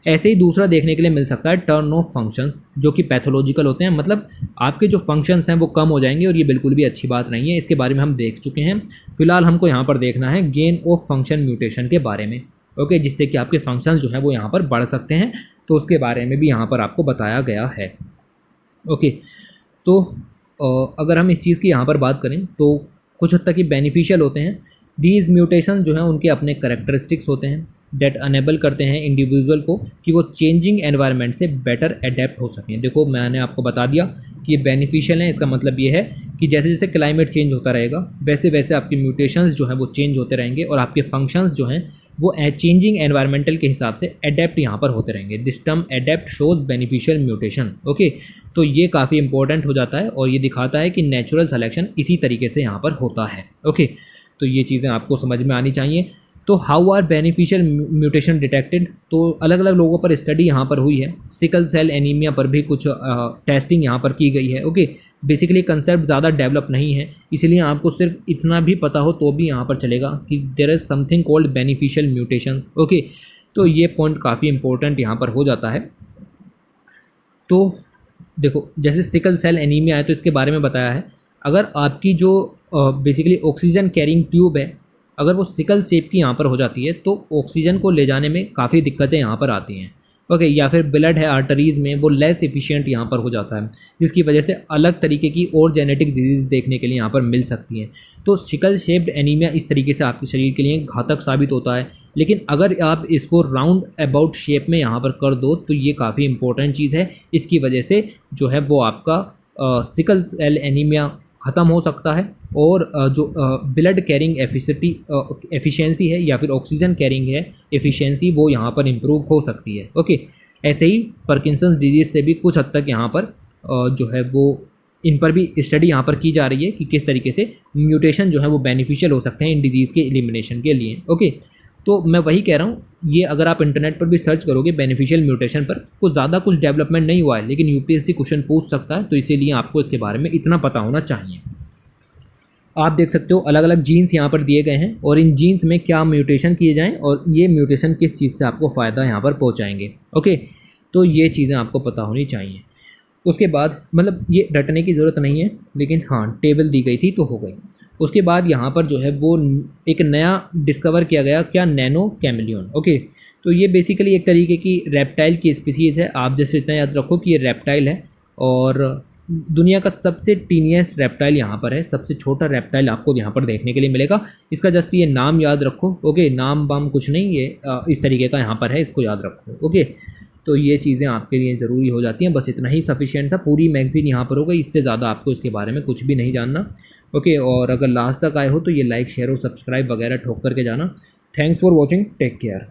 ऐसे ही दूसरा देखने के लिए मिल सकता है टर्न ऑफ फंक्शंस, जो कि पैथोलॉजिकल होते हैं, मतलब आपके जो फंक्शंस हैं वो कम हो जाएंगे, और ये बिल्कुल भी अच्छी बात नहीं है, इसके बारे में हम देख चुके हैं। फिलहाल हमको यहाँ पर देखना है गेन ऑफ फंक्शन म्यूटेशन के बारे में। ओके, जिससे कि आपके फंक्शंस जो हैं वो यहाँ पर बढ़ सकते हैं, तो उसके बारे में भी यहाँ पर आपको बताया गया है। ओके, तो अगर हम इस चीज़ की यहाँ पर बात करें तो कुछ हद तक ही बेनिफिशियल होते हैं। दीज म्यूटेशन जो हैं उनके अपने करेक्टरिस्टिक्स होते हैं डेट अनेबल करते हैं इंडिविजुअल को कि वो चेंजिंग एनवायरनमेंट से बेटर अडेप्ट हो सकें। देखो, मैंने आपको बता दिया कि ये बेनिफिशियल है, इसका मतलब ये है कि जैसे जैसे क्लाइमेट चेंज होता रहेगा वैसे वैसे आपके म्यूटेशंस जो हैं वो चेंज होते रहेंगे, और आपके फंक्शंस जो हैं वो चेंजिंग एनवायरमेंटल के हिसाब से अडेप्ट यहाँ पर होते रहेंगे। This term adapt shows beneficial mutation. Okay, तो ये काफ़ी इंपॉर्टेंट हो जाता है, और ये दिखाता है कि नेचुरल सिलेक्शन इसी तरीके से यहाँ पर होता है। ओके, तो ये चीज़ें आपको समझ में आनी चाहिए। तो how are beneficial mutation detected, तो अलग अलग लोगों पर स्टडी यहाँ पर हुई है। सिकल सेल एनीमिया पर भी कुछ टेस्टिंग यहाँ पर की गई है। ओके, बेसिकली कंसेप्ट ज़्यादा डेवलप नहीं है, इसलिए आपको सिर्फ इतना भी पता हो तो भी यहाँ पर चलेगा कि there is something called beneficial mutations. Okay, तो ये पॉइंट काफ़ी इंपॉर्टेंट यहाँ पर हो जाता है। तो देखो, जैसे सिकल सेल एनीमिया है तो इसके बारे में बताया है, अगर आपकी जो बेसिकली ऑक्सीजन कैरिंग ट्यूब है, अगर वो सिकल शेप की यहाँ पर हो जाती है तो ऑक्सीजन को ले जाने में काफ़ी दिक्कतें यहाँ पर आती हैं। ओके, या फिर ब्लड है आर्टरीज़ में, वो लेस एफिशिएंट यहाँ पर हो जाता है, जिसकी वजह से अलग तरीके की और जेनेटिक डिजीज़ देखने के लिए यहाँ पर मिल सकती हैं। तो सिकल शेप्ड एनीमिया इस तरीके से आपके शरीर के लिए घातक साबित होता है, लेकिन अगर आप इसको राउंड अबाउट शेप में यहाँ पर कर दो तो ये काफ़ी इंपॉर्टेंट चीज़ है। इसकी वजह से जो है वो आपका सिकल सेल एनीमिया ख़त्म हो सकता है, और जो ब्लड कैरिंग एफिशिएंसी है या फिर ऑक्सीजन कैरिंग है एफिशिएंसी, वो यहाँ पर इम्प्रूव हो सकती है। ओके, ऐसे ही पार्किंसंस डिजीज़ से भी कुछ हद तक यहाँ पर जो है वो इन पर भी स्टडी यहाँ पर की जा रही है कि किस तरीके से म्यूटेशन जो है वो बेनिफिशियल हो सकते हैं इन डिजीज़ के एलिमिनेशन के लिए। ओके, तो मैं वही कह रहा हूँ, ये अगर आप इंटरनेट पर भी सर्च करोगे बेनिफिशियल म्यूटेशन पर, कुछ ज़्यादा कुछ डेवलपमेंट नहीं हुआ है, लेकिन यूपीएससी क्वेश्चन पूछ सकता है, तो इसीलिए आपको इसके बारे में इतना पता होना चाहिए। आप देख सकते हो अलग अलग जीन्स यहाँ पर दिए गए हैं और इन जीन्स में क्या म्यूटेशन किए जाएँ और ये म्यूटेशन किस चीज़ से आपको फ़ायदा यहाँ पर पहुँचाएंगे। ओके, तो ये चीज़ें आपको पता होनी चाहिए। उसके बाद मतलब ये रटने की ज़रूरत नहीं है, लेकिन हाँ टेबल दी गई थी तो हो गई। उसके बाद यहाँ पर जो है वो एक नया डिस्कवर किया गया, क्या, नैनो कैमिलियन। ओके, तो ये बेसिकली एक तरीके की रेप्टाइल की स्पीसीज़ है। आप जैसे इतना याद रखो कि ये रेप्टाइल है और दुनिया का सबसे टीनियस्ट रेप्टाइल यहाँ पर है, सबसे छोटा रेप्टाइल आपको यहाँ पर देखने के लिए मिलेगा। इसका जस्ट ये नाम याद रखो। ओके, नाम बाम कुछ नहीं, ये इस तरीके का यहाँ पर है, इसको याद रखो। ओके, तो ये चीज़ें आपके लिए ज़रूरी हो जाती हैं, बस इतना ही सफिशिएंट था। पूरी मैगज़ीन यहाँ पर हो गई, इससे ज़्यादा आपको इसके बारे में कुछ भी नहीं जानना। ओके, और अगर लास्ट तक आए हो तो ये लाइक शेयर और सब्सक्राइब वगैरह ठोक करके जाना। Thanks for watching, take care.